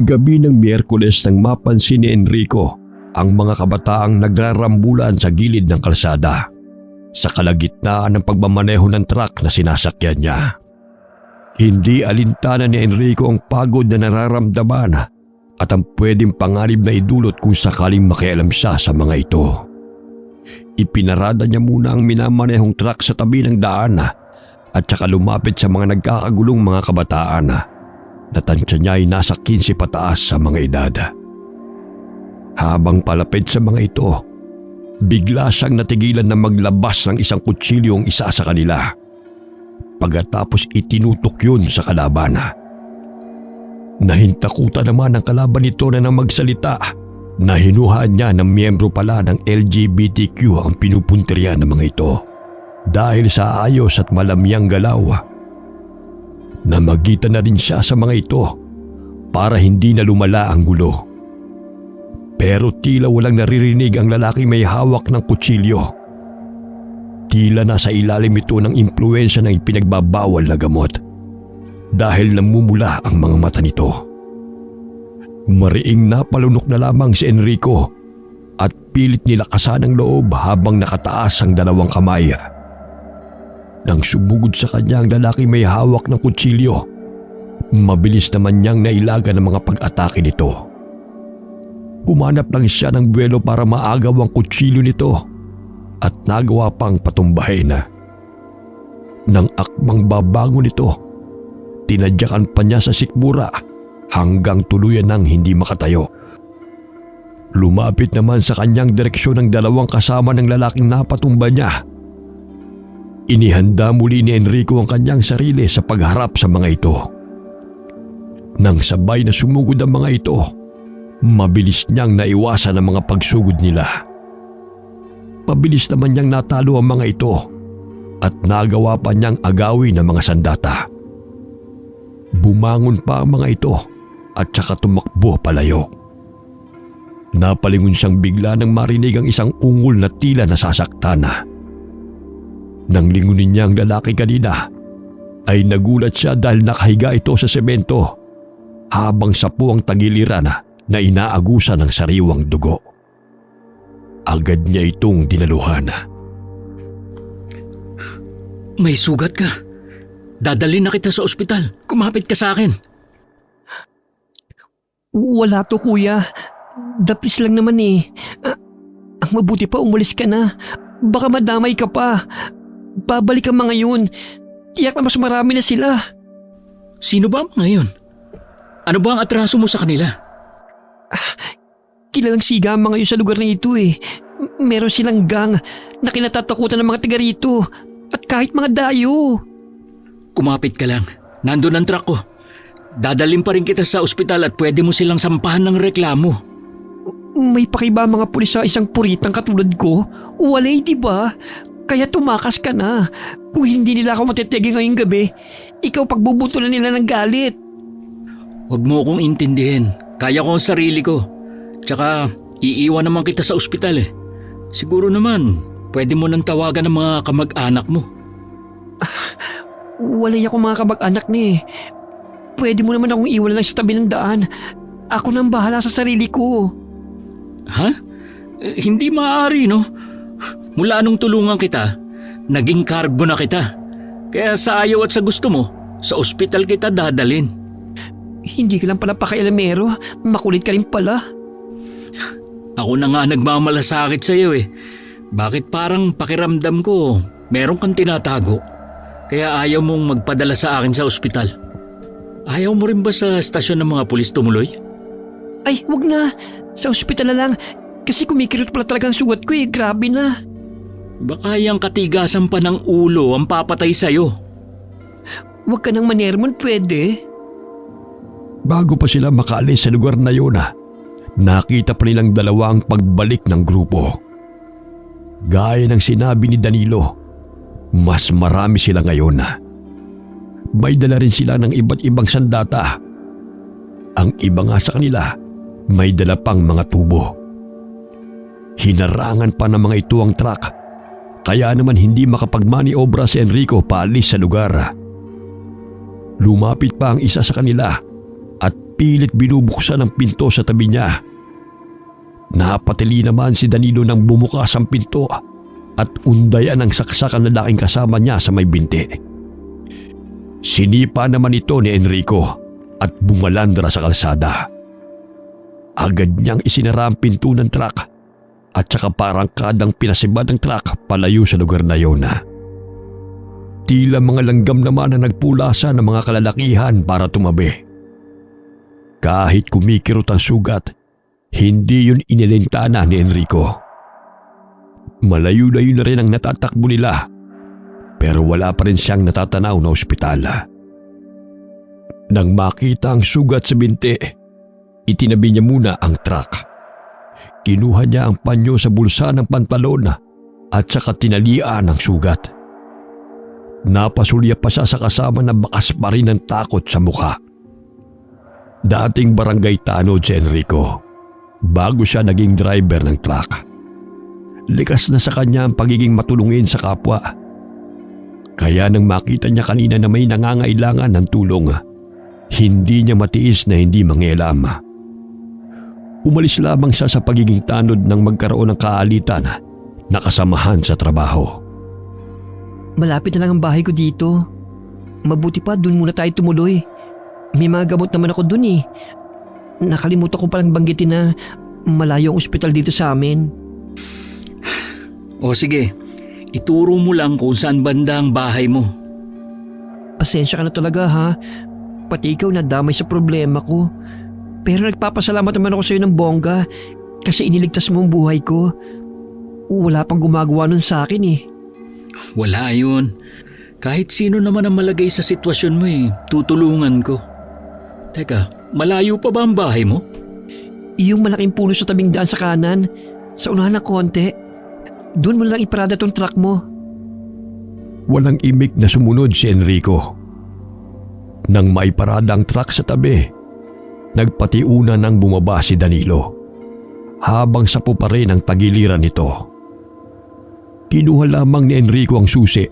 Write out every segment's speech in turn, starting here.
Gabi ng Miyerkules nang mapansin ni Enrico ang mga kabataang nagrarambulan sa gilid ng kalsada sa kalagitnaan ng pagmamaneho ng truck na sinasakyan niya. Hindi alintana ni Enrico ang pagod na nararamdaman at ang pwedeng panganib na idulot kung sakaling makialam siya sa mga ito. Ipinarada niya muna ang minamanehong truck sa tabi ng daan at saka lumapit sa mga nagkakagulong mga kabataan na tansya niya ay nasa 15 pataas sa mga edad. Habang palapit sa mga ito, bigla siyang natigilan na maglabas ng isang kutsilyo ang isa sa kanila. Pagkatapos itinutok yun sa kalaban. Nahintakutan naman ang kalaban nito na nang magsalita na hinuhaan niya ng miyembro pala ng LGBTQ ang pinupuntirya ng mga ito dahil sa ayos at malamyang galaw. Namagitan na rin siya sa mga ito para hindi na lumala ang gulo. Pero tila walang naririnig ang lalaking may hawak ng kutsilyo. Tila nasa ilalim ito ng impluwensya ng ipinagbabawal na gamot dahil namumula ang mga mata nito. Mariing napalunok na lamang si Enrico at pilit nilakasan ang loob habang nakataas ang dalawang kamay. Nang sumugod sa kanya ang lalaki may hawak ng kutsilyo, mabilis naman niyang nailaga ng mga pag-atake nito. Umanap lang siya ng buwelo para maagaw ang kutsilyo nito at nagawa pang patumbahin. Nang akmang babangon ito, tinadyakan pa niya sa sikmura hanggang tuluyan nang hindi makatayo. Lumapit naman sa kanyang direksyon ang dalawang kasama ng lalaking napatumba niya. Inihanda muli ni Enrico ang kanyang sarili sa pagharap sa mga ito. Nang sabay na sumugod ang mga ito, mabilis niyang naiwasan ang mga pagsugod nila. Pabilis naman niyang natalo ang mga ito at nagawa pa niyang agawin ang mga sandata. Bumangon pa ang mga ito at saka tumakbo palayo. Napalingon siyang bigla nang marinig ang isang ungol na tila nasasaktan. Nang lingunin niya ang lalaki kanina, ay nagulat siya dahil nakahiga ito sa semento habang sapu ang tagiliran na inaagusan ng sariwang dugo. Agad niya itong dinaluhan. May sugat ka. Dadalhin na kita sa ospital. Kumapit ka sa akin. Wala to, kuya. Dapis lang naman eh. Ang mabuti pa umalis ka na. Baka madamay ka pa. Babalik ka mga yun. Tiyak na mas marami na sila. Sino ba mga yun? Ano ba ang atraso mo sa kanila? Kilalang siga ang mga yun sa lugar na ito eh. Meron silang gang na kinatatakutan ng mga taga rito. At kahit mga dayo. Kumapit ka lang. Nandun ang truck ko. Dadalhin pa rin kita sa ospital at pwede mo silang sampahan ng reklamo. May pakiba mga pulis sa isang puritang katulad ko? Walay, di ba? Kaya tumakas ka na. Kung hindi nila ako matitegi ngayong gabi, ikaw pagbubutulan nila ng galit. Huwag mo akong intindihin. Kaya ko ang sarili ko. Tsaka iiwan naman kita sa ospital eh. Siguro naman, pwede mo nang tawagan ng mga kamag-anak mo. Walay ako mga kamag-anak ni. Pwede mo naman akong iwan lang sa tabi ng daan. Ako nang bahala sa sarili ko. Ha? Hindi maaari, no? Mula nung tulungan kita, naging kargo na kita. Kaya sa ayaw at sa gusto mo, sa ospital kita dadalhin. Hindi ka lang pala pakialamero. Makulit ka rin pala. Ako na nga nagmamalasakit sa iyo eh. Bakit parang pakiramdam ko meron kang tinatago? Kaya ayaw mong magpadala sa akin sa ospital. Ayaw mo rin ba sa estasyon ng mga pulis tumuloy? Ay, wag na. Sa ospital na lang. Kasi kumikirot pala talagang sugat ko eh. Grabe na. Baka yung katigasan pa ng ulo ang papatay sa'yo. Wag ka nang manermon, pwede? Bago pa sila makaalis sa lugar na yun, nakita pa nilang dalawang pagbalik ng grupo. Gaya ng sinabi ni Danilo, mas marami sila ngayon. May dala rin sila ng iba't ibang sandata. Ang iba nga sa kanila, may dala pang mga tubo. Hinarangan pa ng mga ito ang truck, kaya naman hindi makapagmaniobra si Enrico paalis sa lugar. Lumapit pa ang isa sa kanila at pilit binubuksan ang pinto sa tabi niya. Napatili naman si Danilo nang bumukas ang pinto at undayan ang saksak ang lalaking kasama niya sa may binti. Sinipa naman ito ni Enrico at bumalandra sa kalsada. Agad niyang isinara ang pinto ng truck at saka parang kadang pinasibad ng truck palayo sa lugar na yun. Tila mga langgam naman na nagpulasa ng mga kalalakihan para tumabi. Kahit kumikirot ang sugat, hindi yun inilintana ni Enrico. Malayo-layo na rin ang natatakbo nila, pero wala pa rin siyang natatanaw na ospital. Nang makita ang sugat sa binti, itinabi niya muna ang truck. Kinuha niya ang panyo sa bulsa ng pantalon at saka tinalian ang sugat. Napasulya pa siya sa kasama na bakas pa rin ng takot sa mukha. Dating barangay tanod si Enrico bago siya naging driver ng truck. Likas na sa kanya ang pagiging matulungin sa kapwa. Kaya nang makita niya kanina na may nangangailangan ng tulong, hindi niya matiis na hindi mangialam. Umalis lamang siya sa pagiging tanod nang magkaroon ng kaalitan na kasamahan sa trabaho. Malapit na lang ang bahay ko dito. Mabuti pa dun muna tayo tumuloy. May mga gamot naman ako dun eh. Nakalimutan ko palang banggitin na malayo ang ospital dito sa amin. O sige, ituro mo lang kung saan banda ang bahay mo. Pasensya ka na talaga ha. Pati ikaw nadamay sa problema ko. Pero nagpapasalamat naman ako sa iyo ng bongga kasi iniligtas mo ang buhay ko. Wala pang gumagawa nun sa akin eh. Wala yun. Kahit sino naman ang malagay sa sitwasyon mo tutulungan ko. Teka, malayo pa ba ang bahay mo? Yung malaking puno sa tabing daan sa kanan, sa unahan ng konti. Doon mo lang iparada tong truck mo. Walang imik na sumunod si Enrico. Nang maiparada ang truck sa tabi, nagpatiuna nang bumaba si Danilo. Habang sapo pa rin ang tagiliran nito. Kinuha lamang ni Enrico ang susi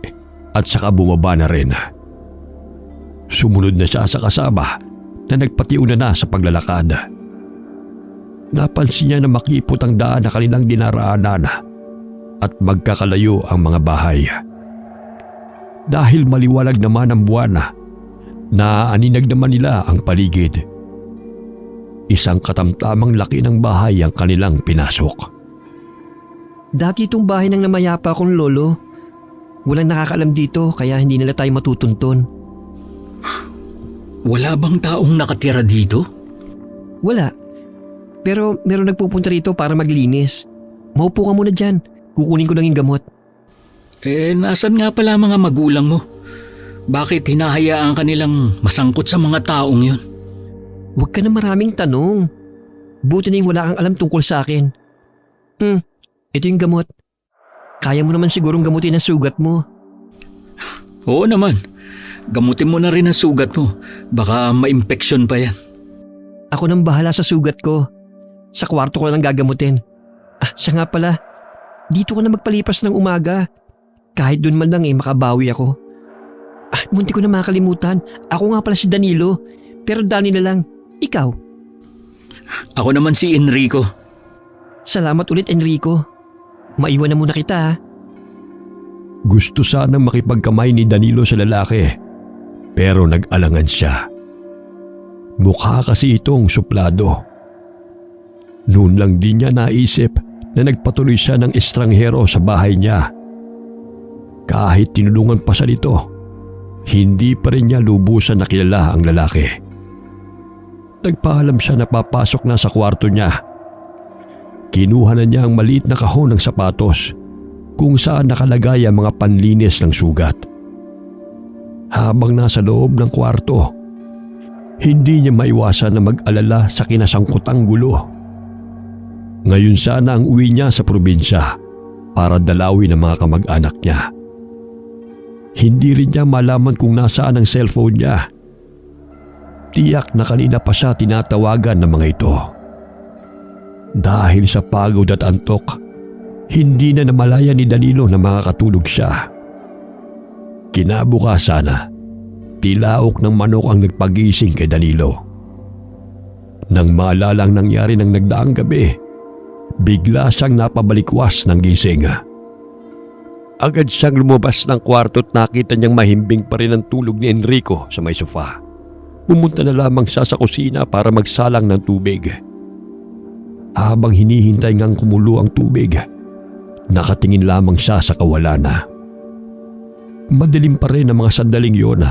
at saka bumaba na rin. Sumunod na siya sa kasama na nagpatiuna na sa paglalakad. Napansin niya na makipot ang daan na kanilang dinaraanan at magkakalayo ang mga bahay. Dahil maliwalag naman ang buwan, naaaninag naman nila ang paligid. Isang katamtamang laki ng bahay ang kanilang pinasok. Dati itong bahay ng namayapa akong lolo. Walang nakakaalam dito kaya hindi nila tayo matutuntun. Wala bang taong nakatira dito? Wala. Pero meron nagpupunta rito para maglinis. Maupo ka muna dyan. Kukunin ko lang yung gamot. Nasan nga pala mga magulang mo? Bakit hinahayaan kanilang masangkot sa mga taong yun? Huwag ka na maraming tanong. Buti na yung wala kang alam tungkol sa akin. Ito yung gamot. Kaya mo naman sigurong gamutin ang sugat mo. Oo naman. Gamutin mo na rin ang sugat mo. Baka ma-impeksyon pa yan. Ako nang bahala sa sugat ko. Sa kwarto ko lang gagamutin. Siya nga pala. Dito ko na magpalipas ng umaga. Kahit dun man lang makabawi ako. Munti ko na makalimutan. Ako nga pala si Danilo. Pero Danny na lang. Ikaw? Ako naman si Enrico. Salamat ulit Enrico. Maiwan na muna kita. Gusto sanang makipagkamay ni Danilo sa lalaki, pero nag-alangan siya. Mukha kasi itong suplado. Noon lang din niya naisip na nagpatuloy siya ng estranghero sa bahay niya. Kahit tinulungan pa siya nito, hindi pa rin niya lubusan na kilala ang lalaki. Nagpaalam siya na papasok na sa kwarto niya. Kinuha na niya ang maliit na kahon ng sapatos kung saan nakalagay ang mga panlinis ng sugat. Habang nasa loob ng kwarto, hindi niya maiwasan na mag-alala sa kinasangkutang gulo. Ngayon sana ang uwi niya sa probinsya para dalawin ang mga kamag-anak niya. Hindi rin niya malaman kung nasaan ang cellphone niya. Tiyak na kanina pa siya tinatawagan ng mga ito. Dahil sa pagod at antok, hindi na namalaya ni Danilo na makakatulog siya. Kinabukasan, tilaok ng manok ang nagpagising kay Danilo. Nang maalala ang nangyari ng nagdaang gabi, bigla siyang napabalikwas ng gising. Agad siyang lumabas ng kwarto at nakita niyang mahimbing pa rin ang tulog ni Enrico sa may sofa. Pumunta na lamang siya sa kusina para magsalang ng tubig. Habang hinihintay ngang kumulo ang tubig, nakatingin lamang siya sa kawalan. Madilim pa rin ang mga sandaling yun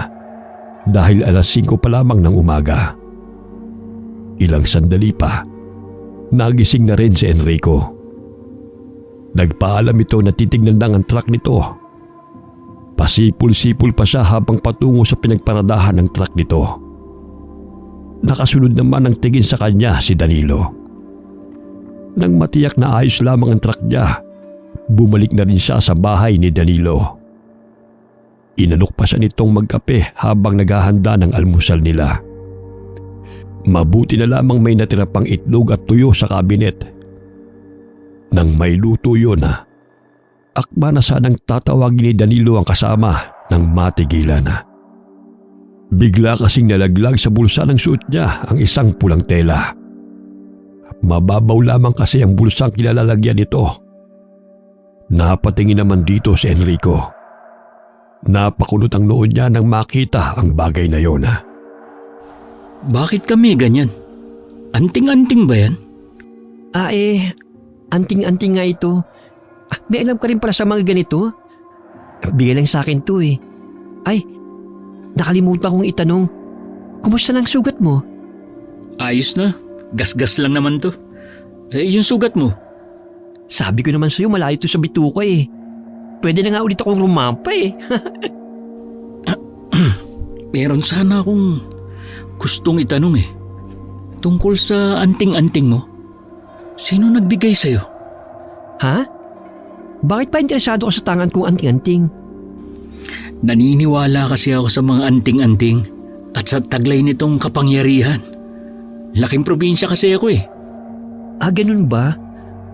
dahil alas 5 pa lamang ng umaga. Ilang sandali pa, nagising na rin si Enrico. Nagpaalam ito na titignan lang ang truck nito. Pasipul-sipul pa siya habang patungo sa pinagparadahan ng truck nito. Nakasunod naman ang tingin sa kanya si Danilo. Nang matiyak na ayos lamang ang truck niya, bumalik na rin siya sa bahay ni Danilo. Inalok pa siya nitong magkape habang naghahanda ng almusal nila. Mabuti na lamang may natira pang itlog at tuyo sa kabinet. Nang may luto yun, akma na sanang tatawagin ni Danilo ang kasama nang matigilan. Bigla kasing nalaglag sa bulsa ng suot niya ang isang pulang tela. Mababaw lamang kasi ang bulsang kinalalagyan nito. Napatingin naman dito si Enrico. Napakunot ang noon niya nang makita ang bagay na yon. Bakit kami ganyan? Anting-anting ba yan? Anting-anting nga ito. May alam ka rin pala sa mga ganito? Bigay lang sa akin to eh. Ay, nakalimutan kong itanong. Kumusta na ang sugat mo? Ayos na. Gas-gas lang naman to. Yung sugat mo? Sabi ko naman sa'yo malayo to sa bituka eh. Pwede na nga ulit akong rumampa eh. Meron sana akong gustong itanong eh. Tungkol sa anting-anting mo. Sino nagbigay sa'yo? Ha? Bakit pa interesado ka sa tangan kong anting-anting? Naniniwala kasi ako sa mga anting-anting at sa taglay nitong kapangyarihan. Laking probinsya kasi ako eh. Ganun ba?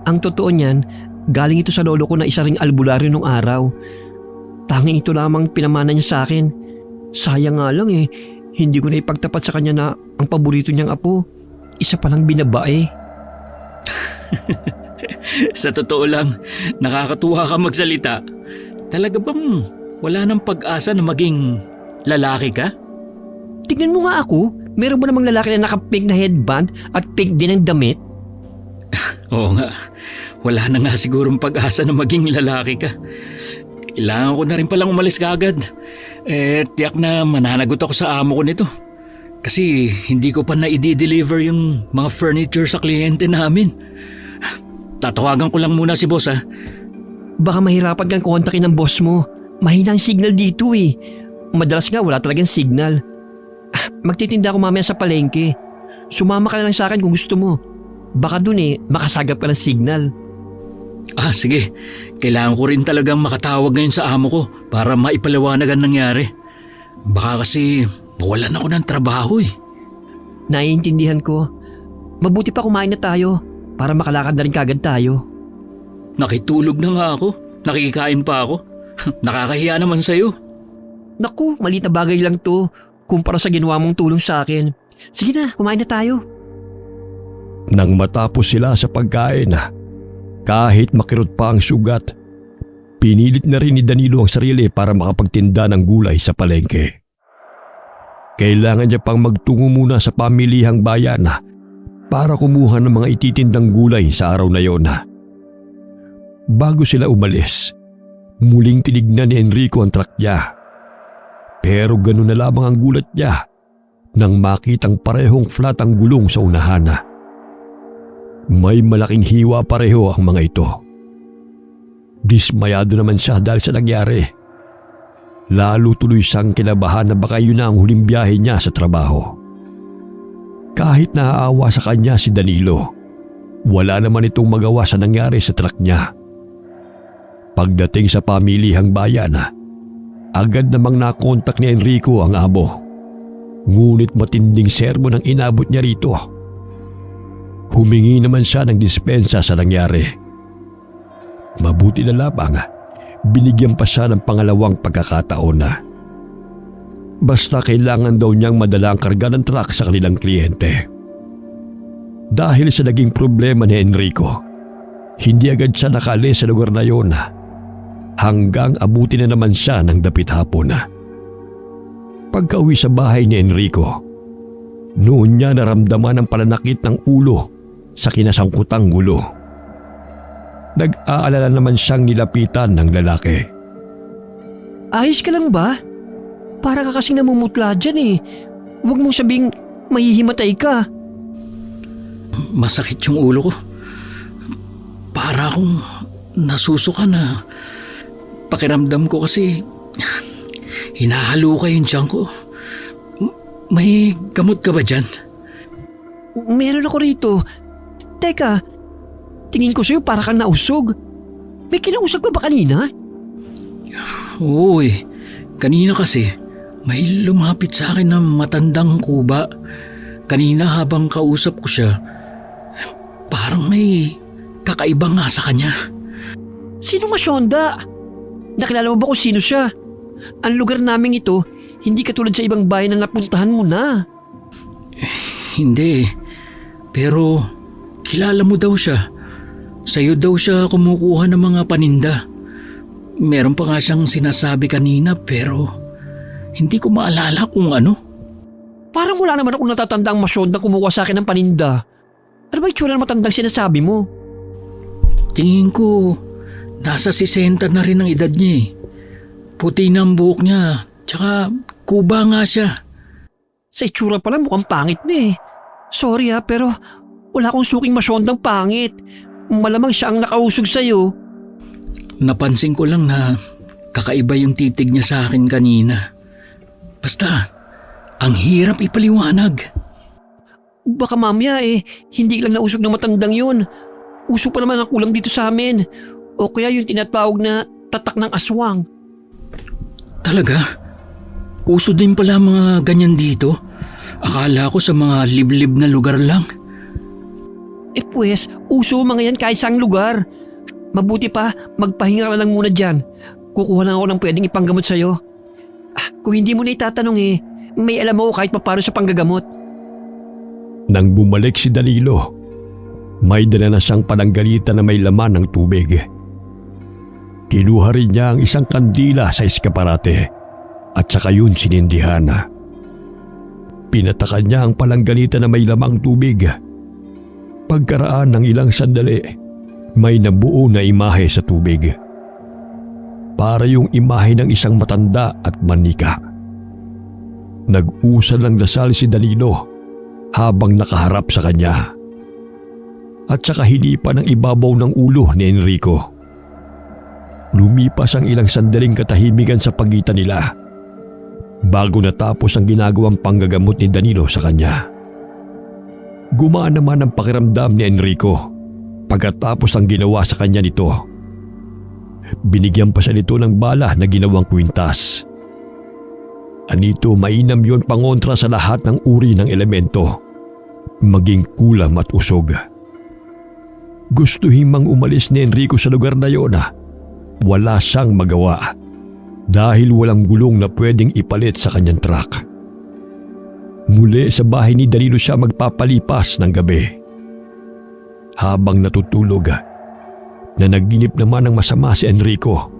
Ang totoo niyan, galing ito sa lolo ko na isa ring albularyo nung araw. Tanging ito lamang pinamana niya sa akin. Sayang nga lang eh, hindi ko na ipagtapat sa kanya na ang paborito niyang apo, isa palang binabae. Sa totoo lang, nakakatuwa ka magsalita. Talaga bang wala nang pag-asa na maging lalaki ka? Tignan mo nga ako, meron ba namang lalaki na naka-pink na headband at pink din ang damit? Oo nga, wala na nga sigurong pag-asa na maging lalaki ka. Kailangan ko na rin palang umalis kaagad. Tiyak na mananagot ako sa amo ko nito. Kasi hindi ko pa na-i-deliver yung mga furniture sa kliyente namin. Tatawagan ko lang muna si boss ha. Baka mahirapan kang kontakin ng boss mo. Mahina ang signal dito eh. Madalas nga wala talagang signal. Magtitinda ako mamaya sa palengke. Sumama ka na lang sa akin kung gusto mo. Baka dun makasagap ka ng signal. Sige. Kailangan ko rin talagang makatawag ngayon sa amo ko para maipaliwanag ang nangyari. Baka kasi mawalan ako ng trabaho eh. Naiintindihan ko. Mabuti pa kumain na tayo para makalakad na rin kagad tayo. Nakitulog na nga ako. Nakikain pa ako. Nakakahiya naman sa'yo. Naku, maliit na bagay lang to kumpara sa ginawa mong tulong sa akin. Sige na, kumain na tayo. Nang matapos sila sa pagkain, kahit makirot pa ang sugat, pinilit na rin ni Danilo ang sarili para makapagtinda ng gulay sa palengke. Kailangan niya pang magtungo muna sa pamilihang bayan para kumuha ng mga ititindang gulay sa araw na yon. Bago sila umalis, muling tinignan ni Enrico ang truck niya. Pero ganun na lamang ang gulat niya nang makitang parehong flat ang gulong sa unahan. May malaking hiwa pareho ang mga ito. Dismayado naman siya dahil sa nangyari. Lalo tuloy siyang kinabahan na baka yun na ang huling biyahe niya sa trabaho. Kahit naaawa sa kanya si Danilo, wala naman itong magawa sa nangyari sa truck niya. Pagdating sa pamilihang bayan, agad namang nakontak ni Enrico ang amo. Ngunit matinding sermon ang inabot niya rito. Humingi naman siya ng dispensa sa nangyari. Mabuti na lamang, binigyan pa siya ng pangalawang pagkakataon na. Basta kailangan daw niyang madala ang karga ng truck sa kanilang kliyente. Dahil sa naging problema ni Enrico, hindi agad siya nakaalis sa lugar na yon hanggang abuti na naman siya ng dapit hapon. Pagka-uwi sa bahay ni Enrico, noon niya naramdaman ang pananakit ng ulo sa kinasangkutang gulo. Nag-aalala naman siyang nilapitan ng lalaki. Ayos ka lang ba? Para ka kasing namumutla dyan eh. Huwag mong sabing mahihimatay ka. Masakit yung ulo ko. Para akong nasusuka na. Pakiramdam ko kasi hinahaluka yung tiyan ko. May gamot ka ba dyan? Meron ako rito. Teka, tingin ko sa'yo para kang nausog. May kinausap ka ba kanina? Oo eh. Kanina kasi may lumapit sa akin na matandang kuba. Kanina habang kausap ko siya, parang may kakaiba nga sa kanya. Sino masyonda? Nakilala mo ba kung sino siya? Ang lugar naming ito, hindi katulad sa ibang bayan na napuntahan mo na. Hindi. Pero kilala mo daw siya. Sa'yo daw siya kumukuha ng mga paninda. Meron pa nga siyang sinasabi kanina pero hindi ko maalala kung ano. Parang wala naman akong natatandang masyondang kumuha sa akin ng paninda. Ano ba itsura ng matandang sinasabi mo? Tingin ko nasa 60 na rin ang edad niya eh. Puti na ang buhok niya. Tsaka kuba nga siya. Sa itsura pala mukhang pangit na eh. Sorry pero wala akong suking masyondang pangit. Malamang siya ang nakausog sa'yo. Napansin ko lang na kakaiba yung titig niya sa akin kanina. Basta, ang hirap ipaliwanag. Baka mamaya hindi lang nausog ng matandang yun. Uso pa naman ang kulam dito sa amin. O kaya yung tinatawag na tatak ng aswang. Talaga? Uso din pala mga ganyan dito? Akala ko sa mga liblib na lugar lang. Pues, uso mga yan kahit saang lugar. Mabuti pa, magpahinga ka lang muna dyan. Kukuha lang ako ng pwedeng ipanggamot sa'yo. Kung hindi mo na itatanong may alam ako kahit papano sa panggagamot. Nang bumalik si Danilo, may dala na siyang pananggalita na may laman ng tubig. Kinuha rin niya ang isang kandila sa eskaparate at saka yun sinindihan. Pinatakan niya ang pananggalita na may lamang tubig. Pagkaraan ng ilang sandali, may nabuo na imahe sa tubig. Para yung imahe ng isang matanda at manika. Nag-usal ng dasal si Danilo habang nakaharap sa kanya. At saka hinipan ng ibabaw ng ulo ni Enrico. Lumipas ang ilang sandaling katahimikan sa pagitan nila bago natapos ang ginagawang panggagamot ni Danilo sa kanya. Gumaan naman ang pakiramdam ni Enrico pagkatapos ang ginawa sa kanya nito. Binigyan pa siya nito ng bala na ginawang kwintas. Anito mainam yon pangontra sa lahat ng uri ng elemento, maging kulam at usog. Gustuhin mang umalis ni Enrico sa lugar na yon, wala siyang magawa dahil walang gulong na pwedeng ipalit sa kanyang truck. Muli sa bahay ni Danilo siya magpapalipas ng gabi. Habang natutulog, nanaginip naman ng masama si Enrico.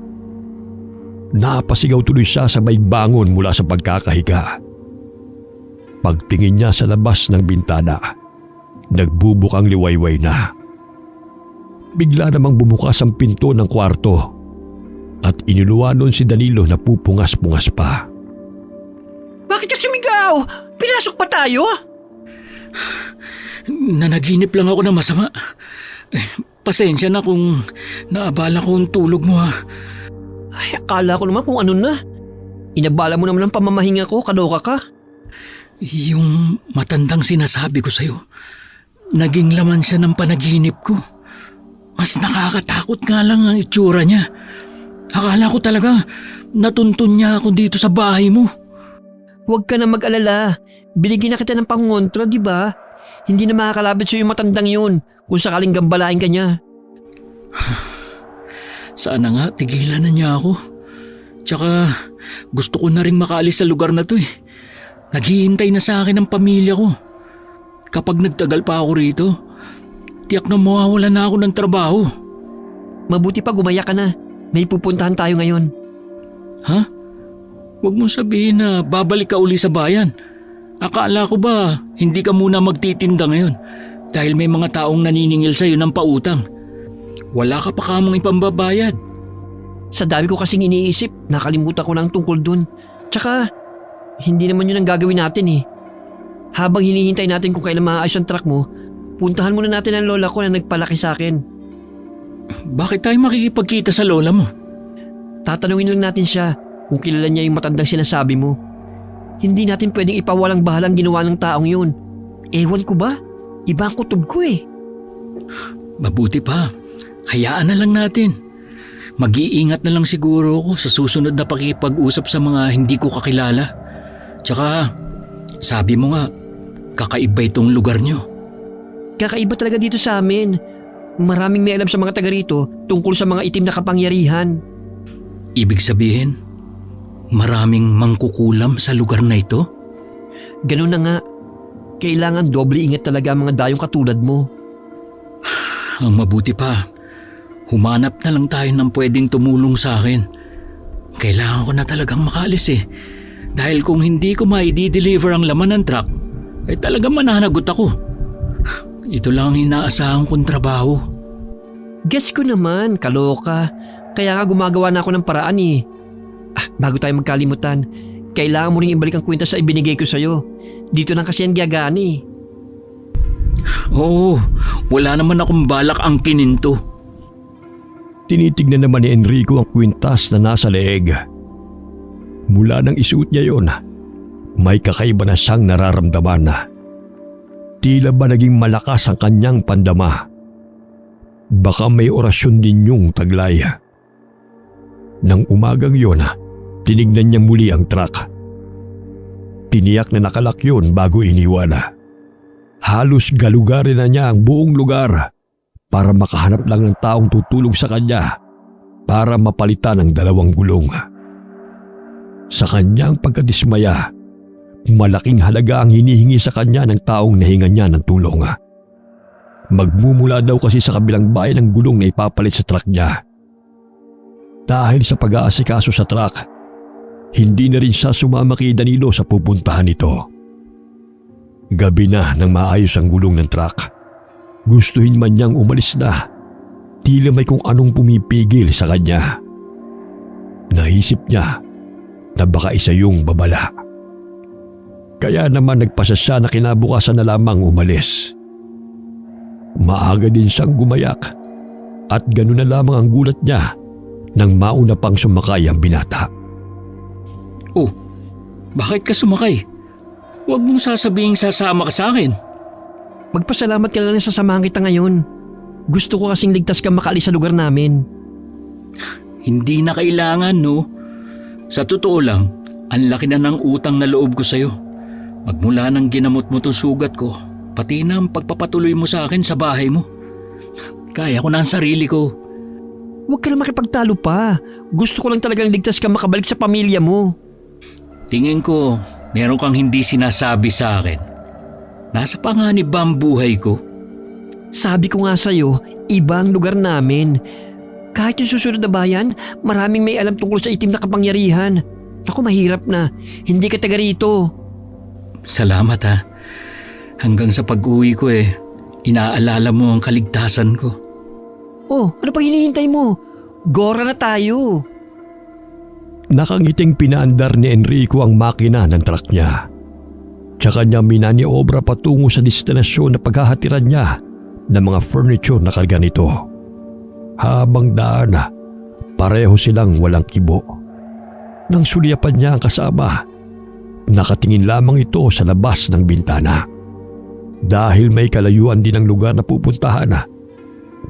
Napasigaw tuloy siya sabay bangon mula sa pagkakahiga. Pagtingin niya sa labas ng bintana, nagbubukang liwayway na. Bigla namang bumukas ang pinto ng kwarto at inuluan nun si Danilo na pupungas-pungas pa. Bakit ka sumigaw? Pinasok pa tayo? Nanaginip lang ako na masama. Pasensya na kung naabala ko ang tulog mo ha. Ay, akala ko naman kung ano na. Inabala mo naman ang pamamahinga ko, kaloka ka. Yung matandang sinasabi ko sa'yo, naging laman siya ng panaginip ko. Mas nakakatakot nga lang ang itsura niya. Akala ko talaga natuntun niya ako dito sa bahay mo. Huwag ka na mag-alala. Binigyan na kita ng pangontra, di ba? Hindi na makakalapit sa'yo yung matandang yun kung sakaling gambalain ka niya. Sana nga tigilan na niya ako. Tsaka gusto ko na rin makaalis sa lugar na to eh. Naghihintay na sa akin ang pamilya ko. kapag nagtagal pa ako rito, tiyak na mawawala na ako ng trabaho. Mabuti pa gumaya ka na. May pupuntahan tayo ngayon. Ha? Huwag mong sabihin na babalik ka uli sa bayan. Akala ko ba hindi ka muna magtitinda ngayon dahil may mga taong naniningil sa'yo ng pautang. Wala ka pa kamong ipambabayad. Sa dami ko kasing iniisip, nakalimutan ko na ang tungkol dun. Tsaka, hindi naman yun ang gagawin natin eh. Habang hinihintay natin kung kailan maayos ang truck mo, puntahan muna natin ang lola ko na nagpalaki sa akin. Bakit tayo makikipagkita sa lola mo? Tatanungin lang natin siya kung kilala niya yung matandang sinasabi mo. Hindi natin pwedeng ipawalang bahalang ginawa ng taong yun. Ewan ko ba? Iba ang kutob ko eh. Mabuti pa. Hayaan na lang natin. Mag-iingat na lang siguro ako sa susunod na pakipag-usap sa mga hindi ko kakilala. Tsaka, sabi mo nga, kakaiba itong lugar nyo. Kakaiba talaga dito sa amin. Maraming may alam sa mga taga rito tungkol sa mga itim na kapangyarihan. Ibig sabihin, maraming mangkukulam sa lugar na ito? Ganun na nga. Kailangan doble ingat talaga ang mga dayong katulad mo. Ang mabuti pa, humanap na lang tayo ng pwedeng tumulong sa akin. Kailangan ko na talagang makaalis eh. Dahil kung hindi ko maidi-deliver ang laman ng truck, ay talagang mananagot ako. Ito lang ang inaasahan kong trabaho. Guess ko naman, kaloka. Kaya nga gumagawa na ako ng paraan eh. Bago tayo magkalimutan, kailangan mo ring ibalik ang kwenta sa ibinigay ko sa'yo. Dito lang kasi yan gagani. Oo, wala naman akong balak ang kininto. Tinitignan naman ni Enrico ang kwintas na nasa leeg. Mula nang isuot niya yon, may kakaiba na siyang nararamdaman. Tila ba naging malakas ang kanyang pandama? Baka may orasyon din yung taglay. Nang umagang yon, tinignan niya muli ang truck. Tiniyak na nakalak yun bago iniwan. Halos galugarin na niya ang buong lugar para makahanap lang ng taong tutulong sa kanya para mapalitan ang 2 gulong. Sa kanyang pagkadismaya, malaking halaga ang hinihingi sa kanya ng taong nahingan niya ng tulong. Magmumula daw kasi sa kabilang bayan ang gulong na ipapalit sa truck niya. Dahil sa pag-aasikaso sa truck, hindi na rin siya sumama kay Danilo sa pupuntahan nito. Gabi na nang maayos ang gulong ng truck. Gustuhin man niyang umalis na, tila may kung anong pumipigil sa kanya. Naisip niya na baka isa yung babala. Kaya naman nagpasya siya na kinabukasan na lamang umalis. Maaga din siyang gumayak at gano'n na lamang ang gulat niya nang mauna pang sumakay ang binata. Oh, bakit ka sumakay? Huwag mong sasabing sasama ka sa akin. Magpasalamat ka lang na sasamahan kita ngayon. Gusto ko kasing ligtas ka makaalis sa lugar namin. Hindi na kailangan, no? Sa totoo lang, ang laki na ng utang na loob ko sa'yo. Magmula nang ginamot mo tong sugat ko, pati na ang pagpapatuloy mo sa akin sa bahay mo. Kaya ko na ang sarili ko. Huwag ka na makipagtalo pa. Gusto ko lang talagang ligtas ka makabalik sa pamilya mo. Tingin ko, meron kang hindi sinasabi sa akin. Nasa panganib ba ang buhay ko? Sabi ko nga sa'yo, iba ang lugar namin. Kahit yung susunod na bayan, maraming may alam tungkol sa itim na kapangyarihan. Ako, mahirap na. Hindi ka taga rito. Salamat ha. Hanggang sa pag-uwi ko inaalala mo ang kaligtasan ko. Oh, ano pa hinihintay mo? Gora na tayo. Nakangiting pinaandar ni Enrico ang makina ng truck niya. Tsaka niya minaniobra patungo sa destinasyon na paghahatiran niya ng mga furniture na karga nito. Habang daan, pareho silang walang kibo. Nang sulyapan niya ang kasama, nakatingin lamang ito sa labas ng bintana. Dahil may kalayuan din ang lugar na pupuntahan,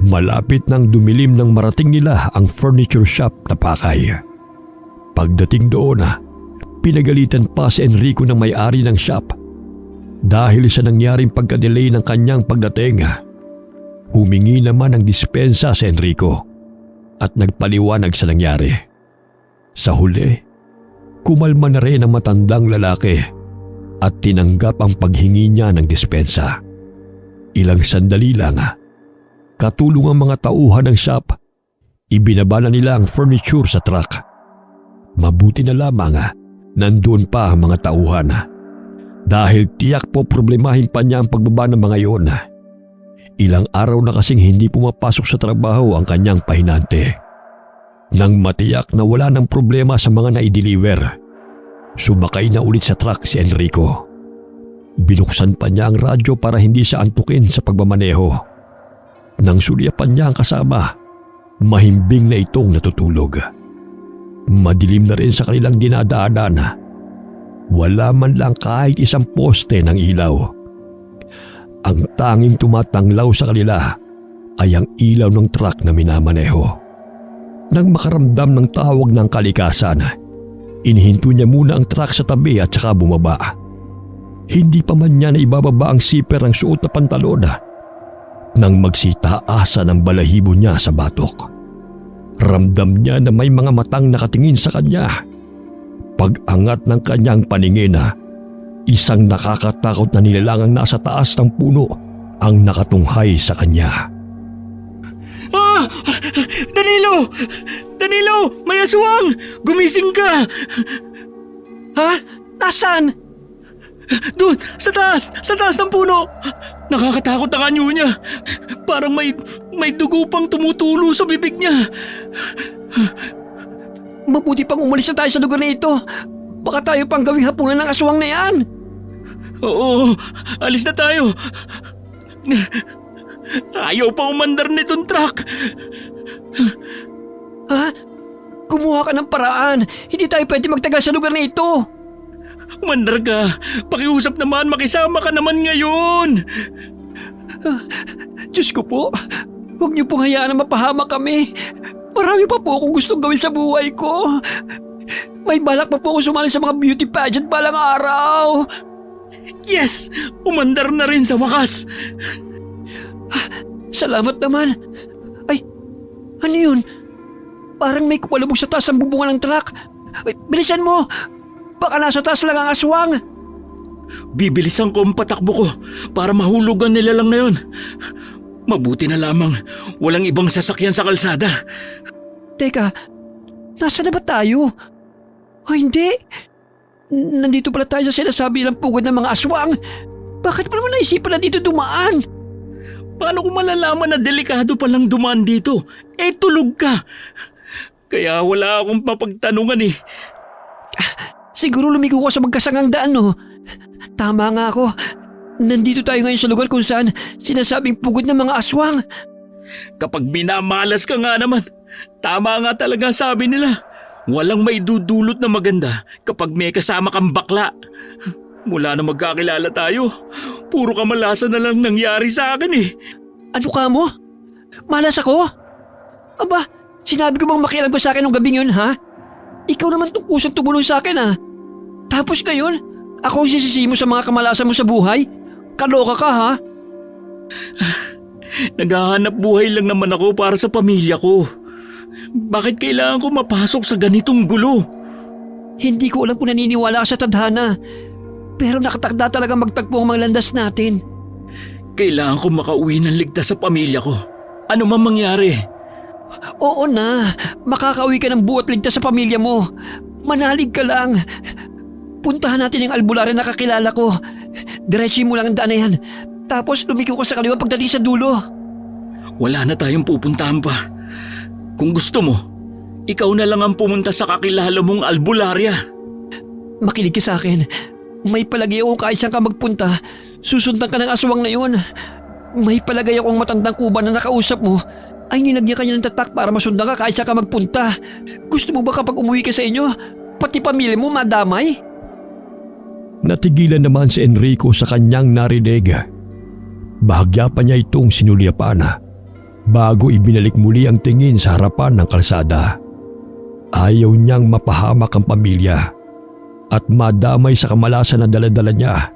malapit nang dumilim nang marating nila ang furniture shop na pakay. Pagdating doon, pinagalitan pa si Enrico ng may-ari ng shop. Dahil sa nangyaring pagka-delay ng kanyang pagdating, humingi naman ng dispensa si Enrico at nagpaliwanag sa nangyari. Sa huli, kumalma na rin ang matandang lalaki at tinanggap ang paghingi niya ng dispensa. Ilang sandali lang, katulong ang mga tauhan ng shop, ibinaba na nila ang furniture sa truck. Mabuti na lamang nandoon pa ang mga tauhan dahil tiyak po problemahin pa niya ang pagbaba ng mga iyon. Ilang araw na kasing hindi pumapasok sa trabaho ang kanyang pahinante. Nang matiyak na wala ng problema sa mga na-deliver, sumakay na ulit sa truck si Enrico. Binuksan pa niya ang radyo para hindi siya antukin sa pagmamaneho. Nang sulyapan niya ang kasama, mahimbing na itong natutulog. Madilim na rin sa kanilang dinadaanan. Wala man lang kahit isang poste ng ilaw. Ang tanging tumatanglaw sa kanila ay ang ilaw ng truck na minamaneho. Nang makaramdam ng tawag ng kalikasan, inihinto niya muna ang truck sa tabi at saka bumaba. Hindi pa man niya na ibababa ang zipper ng suot na pantalon nang magsitaasan ang balahibo niya sa batok. Ramdam niya na may mga matang nakatingin sa kanya. Pag-angat ng kanyang paningin, isang nakakatakot na nilalangang nasa taas ng puno ang nakatunghay sa kanya. Ah! Danilo! Danilo! May aswang! Gumising ka! Ha? Nasaan? Doon! Sa taas! Sa taas ng puno! Nakakatakot ang anyo niya. Parang may dugo pang tumutulo sa bibig niya. Mabuti pang umalis na tayo sa lugar na ito. Baka tayo pang gawing hapunan ng aswang na yan. Oo, alis na tayo. Ayaw pa umandar nitong truck. Ha? Kumuha ka ng paraan. Hindi tayo pwede magtagal sa lugar na ito. Umandar ka. Pakiusap naman, makisama ka naman ngayon. Diyos ko po, huwag niyo pong hayaan na mapahama kami. Marami pa po akong gustong gawin sa buhay ko. May balak pa po ako sumali sa mga beauty pageant balang araw. Yes! Umandar na rin sa wakas. Salamat naman. Ay, ano yun? Parang may kupalubog sa taas ng bubungan ng truck. Ay, bilisan mo! Baka nasa taas lang ang aswang. Bibilisan ko ang patakbo ko para mahulugan nila lang na yun. Mabuti na lamang walang ibang sasakyan sa kalsada. Teka, nasa na ba tayo? Ay, hindi. Nandito pala tayo sa sinasabi ng pugad ng mga aswang. Bakit mo naman naisipan na dito dumaan? Paano ko malalaman na delikado palang dumaan dito? Eh, tulog ka. Kaya wala akong papagtanungan eh. Siguro lumiko ko sa magkasangang daan, no? Tama nga ako. Nandito tayo ngayon sa lugar kung saan sinasabing pugod ng mga aswang. Kapag minamalas ka nga naman, tama nga talaga sabi nila. Walang may dudulot na maganda kapag may kasama kang bakla. Mula na magkakilala tayo, puro kamalasan na lang nangyari sa akin eh. Ano ka mo? Malas ako? Aba, sinabi ko bang makialam ko sa akin nung gabing yun, ha? Ikaw naman kusang tumulong sa akin, ha? Tapos ngayon, ako ang sisisi mo sa mga kamalasan mo sa buhay? Kaloka ka, ha? Naghahanap buhay lang naman ako para sa pamilya ko. Bakit kailangan ko mapasok sa ganitong gulo? Hindi ko alam kung naniniwala ka sa tadhana. Pero nakatakda talaga magtagpo ang mga landas natin. Kailangan ko makauwi ng ligtas sa pamilya ko. Ano man mangyari. Oo na, makakauwi ka ng buot ligtas sa pamilya mo. Manalig ka lang. Puntahan natin yung albularya na kakilala ko. Diretso mo lang ang daan na yan. Tapos lumiko ka sa kaliwa pagdating sa dulo. Wala na tayong pupuntahan pa. Kung gusto mo, ikaw na lang ang pumunta sa kakilala mong albularya. Makinig ka sa akin. May palagay ako kahit saan ka magpunta, susundan ka ng aswang na yun. May palagay akong matandang kuba na nakausap mo ay nilagyan ka niya ng tatak para masundan ka kahit saan ka magpunta. Gusto mo ba kapag umuwi ka sa inyo, pati pamilya mo madamay? Natigilan naman si Enrico sa kanyang narinig. Bahagya pa niya itong sinulyapan bago ibinalik muli ang tingin sa harapan ng kalsada. Ayaw niyang mapahamak ang pamilya at madamay sa kamalasan na dala-dala niya.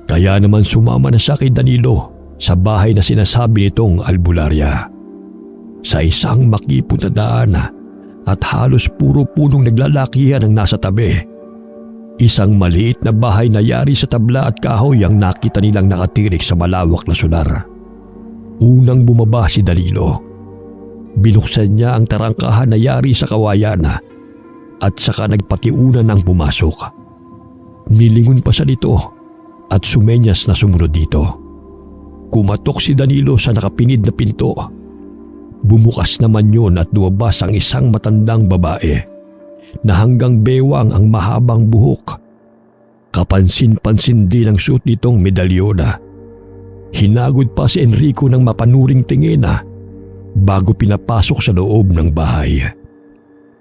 Kaya naman sumama na siya kay Danilo sa bahay na sinasabi nitong albularya. Sa isang makipot na daan at halos puro punong naglalakihan ang nasa tabi. Isang maliit na bahay na yari sa tabla at kahoy ang nakita nilang nakatirik sa malawak na solar. Unang bumaba si Danilo. Binuksan niya ang tarangkahan na yari sa kawayan at saka nagpatiuna ng pumasok. Nilingon pa siya dito at sumenyas na sumunod dito. Kumatok si Danilo sa nakapinid na pinto. Bumukas naman yun at lumabas ang isang matandang babae na hanggang bewang ang mahabang buhok. Kapansin-pansin din ang suot nitong medalyona. Hinagod pa si Enrico ng mapanuring tingin bago pinapasok sa loob ng bahay.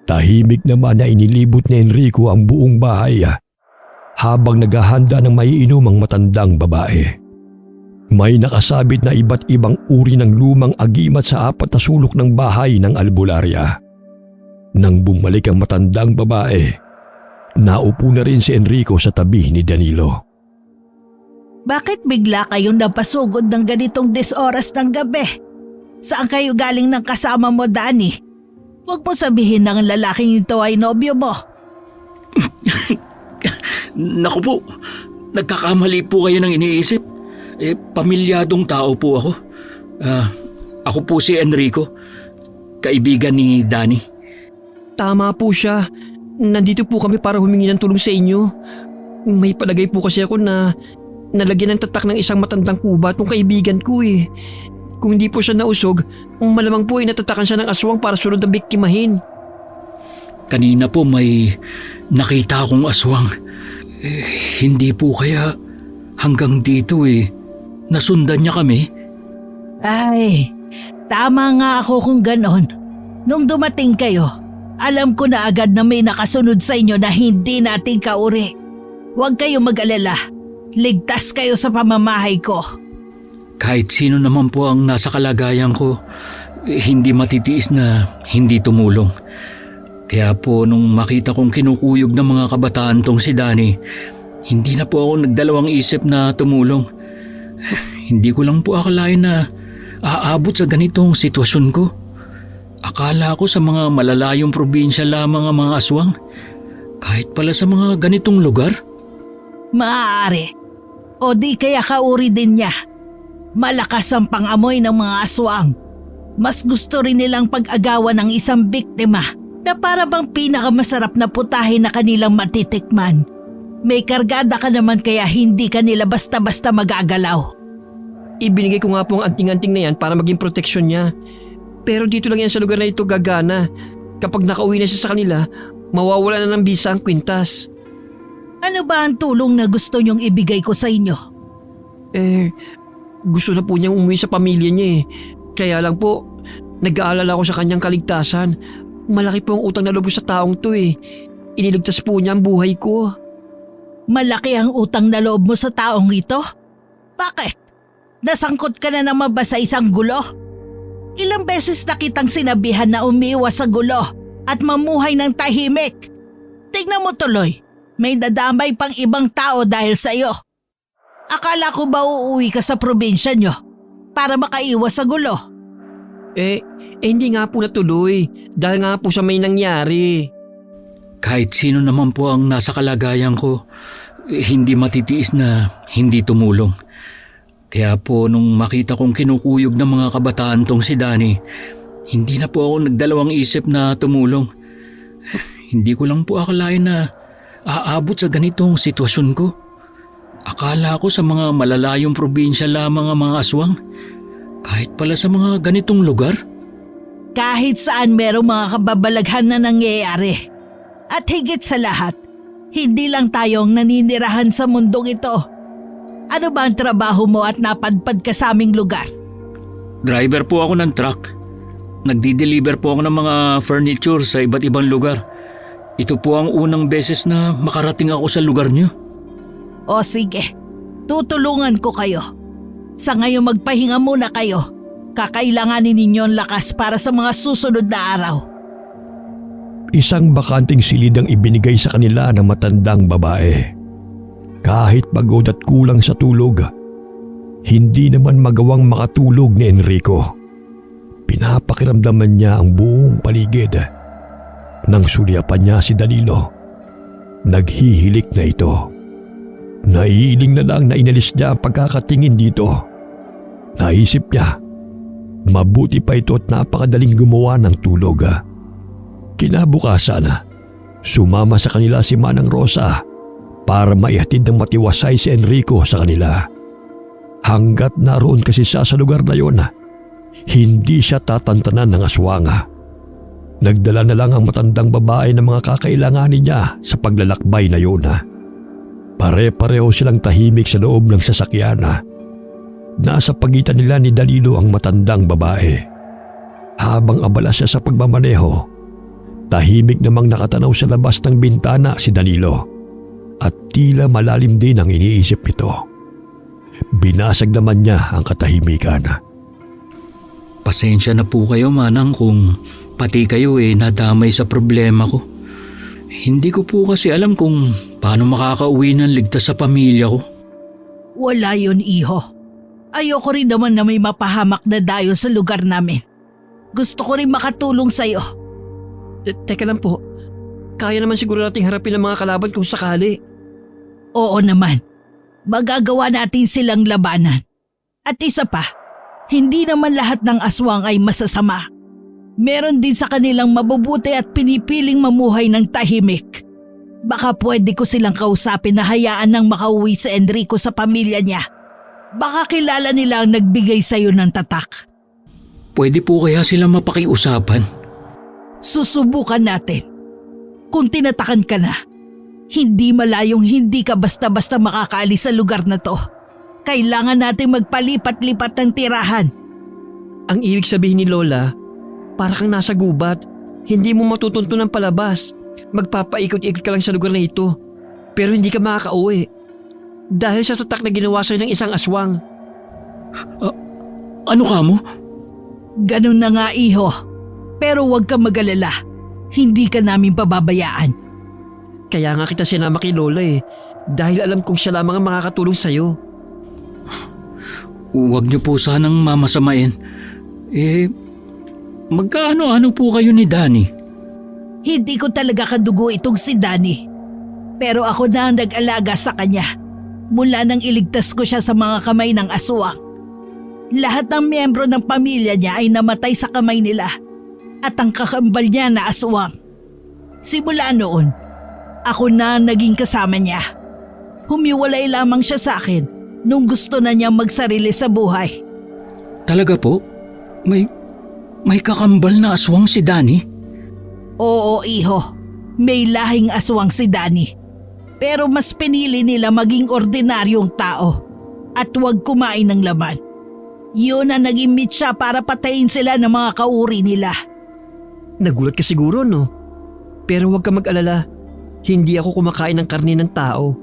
Tahimik naman na inilibot ni Enrico ang buong bahay habang naghahanda ng maiinom ang matandang babae. May nakasabit na iba't ibang uri ng lumang agimat sa apat na sulok ng bahay ng albularya. Nang bumalik ang matandang babae, naupo na rin si Enrico sa tabi ni Danilo. Bakit bigla kayong napasugod ng ganitong oras ng gabi? Saan kayo galing ng kasama mo, Danny? Huwag mo sabihin ng lalaking ito ay nobyo mo. Naku po, nagkakamali po kayo ng iniisip. Pamilyadong tao po ako. Ako po si Enrico, kaibigan ni Danny. Tama po siya. Nandito po kami para humingi ng tulong sa inyo. May palagay po kasi ako na nalagyan ng tatak ng isang matandang kuba tong kaibigan ko eh. Kung hindi po siya nausog, malamang po ay natatakan siya ng aswang para sunod na biktimahin. Kanina po may nakita akong aswang. Hindi po kaya hanggang dito nasundan niya kami. Ay, tama nga ako kung ganon. Nung dumating kayo, alam ko na agad na may nakasunod sa inyo na hindi nating kauri. Huwag kayong mag-alala. Ligtas kayo sa pamamahay ko. Kahit sino naman po ang nasa kalagayan ko, hindi matitiis na hindi tumulong. Kaya po nung makita kong kinukuyog ng mga kabataan tong si Danny, hindi na po ako nagdalawang isip na tumulong. Hindi ko lang po akalain na aabot sa ganitong sitwasyon ko. Akala ko sa mga malalayong probinsya lamang ang mga aswang. Kahit pala sa mga ganitong lugar. Maaari. O di kaya kauri din niya. Malakas ang pangamoy ng mga aswang. Mas gusto rin nilang pag-agawan ng isang biktima na para bang pinakamasarap na putahe na kanilang matitikman. May kargada ka naman kaya hindi ka nila basta-basta magagalaw. Ibinigay ko nga po ang anting-anting na yan para maging proteksyon niya. Pero dito lang yan sa lugar na ito gagana. Kapag nakauwi na siya sa kanila, mawawala na ng bisa ang kwintas. Ano ba ang tulong na gusto niyong ibigay ko sa inyo? Gusto na po niyang umuwi sa pamilya niya eh. Kaya lang po, nag-aalala ko sa kanyang kaligtasan. Malaki po ang utang na loob sa taong to eh. Iniligtas po niya ang buhay ko. Malaki ang utang na loob mo sa taong ito? Bakit? Nasangkot ka na naman ba sa isang gulo? Ilang beses na kitang sinabihan na umiiwas sa gulo at mamuhay ng tahimik. Tignan mo tuloy, may dadamay pang ibang tao dahil sa iyo. Akala ko ba uuwi ka sa probinsya nyo para makaiwas sa gulo? Hindi nga po natuloy dahil nga po sa may nangyari. Kahit sino naman po ang nasa kalagayan ko, hindi matitiis na hindi tumulong. Kaya po nung makita kong kinukuyog ng mga kabataan tong si Danny, hindi na po ako nagdalawang isip na tumulong. Hindi ko lang po akalain na aabot sa ganitong sitwasyon ko. Akala ko sa mga malalayong probinsya lamang ang mga aswang. Kahit pala sa mga ganitong lugar. Kahit saan merong mga kababalaghan na nangyayari. At higit sa lahat, hindi lang tayong naninirahan sa mundong ito. Ano ba ang trabaho mo at napadpad ka sa aming lugar? Driver po ako ng truck. Nagdi-deliver po ako ng mga furniture sa iba't ibang lugar. Ito po ang unang beses na makarating ako sa lugar niyo. O sige, tutulungan ko kayo. Sa ngayon magpahinga muna kayo. Kakailanganin ninyo ang lakas para sa mga susunod na araw. Isang bakanting silid ang ibinigay sa kanila ng matandang babae. Kahit pagod at kulang sa tulog, hindi naman magawang makatulog ni Enrico. Pinapakiramdaman niya ang buong paligid. Nang sulyapan niya si Danilo, Naghihilik na ito. Naiiling na lang na inalis niya ang pagkakatingin dito. Naisip niya, mabuti pa ito at napakadaling gumawa ng tulog. Kinabukasan, sumama sa kanila si Manang Rosa para maihatid ng matiwasay si Enrico sa kanila. Hanggat naroon kasi siya sa lugar na yon, hindi siya tatantanan ng aswang. Nagdala na lang ang matandang babae ng mga kakailanganin niya sa paglalakbay na yun. Pare-pareho silang tahimik sa loob ng sasakyan. Nasa pagitan nila ni Danilo ang matandang babae. Habang abala siya sa pagmamaneho, tahimik namang nakatanaw sa labas ng bintana si Danilo at tila malalim din ang iniisip nito. Binasag naman niya ang katahimikan. Pasensya na po kayo, Manang, kung pati kayo nadamay sa problema ko. Hindi ko po kasi alam kung paano makakauwi ng ligtas sa pamilya ko. Wala yun, iho. Ayoko rin naman na may mapahamak na dayo sa lugar namin. Gusto ko rin makatulong sa'yo. Teka lang po, kaya naman siguro nating harapin ang mga kalaban kung sakali. Oo naman. Magagawa natin silang labanan. At isa pa, hindi naman lahat ng aswang ay masasama. Meron din sa kanilang mabubuti at pinipiling mamuhay ng tahimik. Baka pwede ko silang kausapin na hayaan nang makauwi si Enrico sa pamilya niya. Baka kilala nila ang nagbigay sa'yo ng tatak. Pwede po kaya sila mapakiusapan? Susubukan natin. Kung tinatakan ka na, hindi malayong hindi ka basta-basta makakaalis sa lugar na to. Kailangan natin magpalipat-lipat ng tirahan. Ang ibig sabihin ni Lola, para kang nasa gubat, hindi mo matutunto ng palabas. Magpapaikot-ikot ka lang sa lugar na ito, pero hindi ka makakauwi. Dahil sa tatak na ginawa sa'yo ng isang aswang. Ano ka mo? Ganun na nga, iho. Pero huwag ka magalala. Hindi ka namin pababayaan. Kaya nga kita sinama kay Lola dahil alam kong siya lamang ang makakatulong sa'yo. Huwag niyo po sanang mamasamain. Magkaano-ano po kayo ni Danny? Hindi ko talaga kadugo itong si Danny. Pero ako na ang nag-alaga sa kanya. Mula nang iligtas ko siya sa mga kamay ng aswang. Lahat ng miyembro ng pamilya niya ay namatay sa kamay nila. At ang kakambal niya na aswang. Simula noon, ako na ang naging kasama niya. Humiwalay lamang siya sa akin nung gusto na niya magsarili sa buhay. Talaga po? May kakambal na aswang si Danny? Oo, iho. May lahing aswang si Danny. Pero mas pinili nila maging ordinaryong tao at huwag kumain ng laman. Yun ang naging mitya para patayin sila ng mga kauri nila. Nagulat ka siguro, no? Pero huwag ka mag-alala. Hindi ako kumakain ng karne ng tao.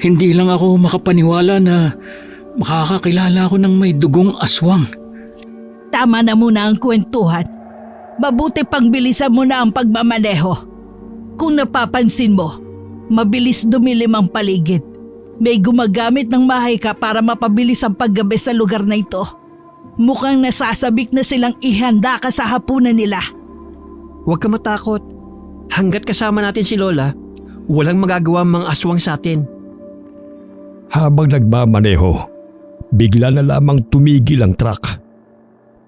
Hindi lang ako makapaniwala na makakakilala ako ng may dugong aswang. Tama na muna ang kwentuhan. Mabuti pang bilisan mo na ang pagmamaneho. Kung napapansin mo, mabilis dumilim ang paligid. May gumagamit ng mahika para mapabilis ang paggabi sa lugar na ito. Mukhang nasasabik na silang ihanda ka sa hapunan nila. Huwag ka matakot. Hanggat kasama natin si Lola, walang magagawa ang mga aswang sa atin. Habang nagmamaneho, bigla na lamang tumigil ang truck.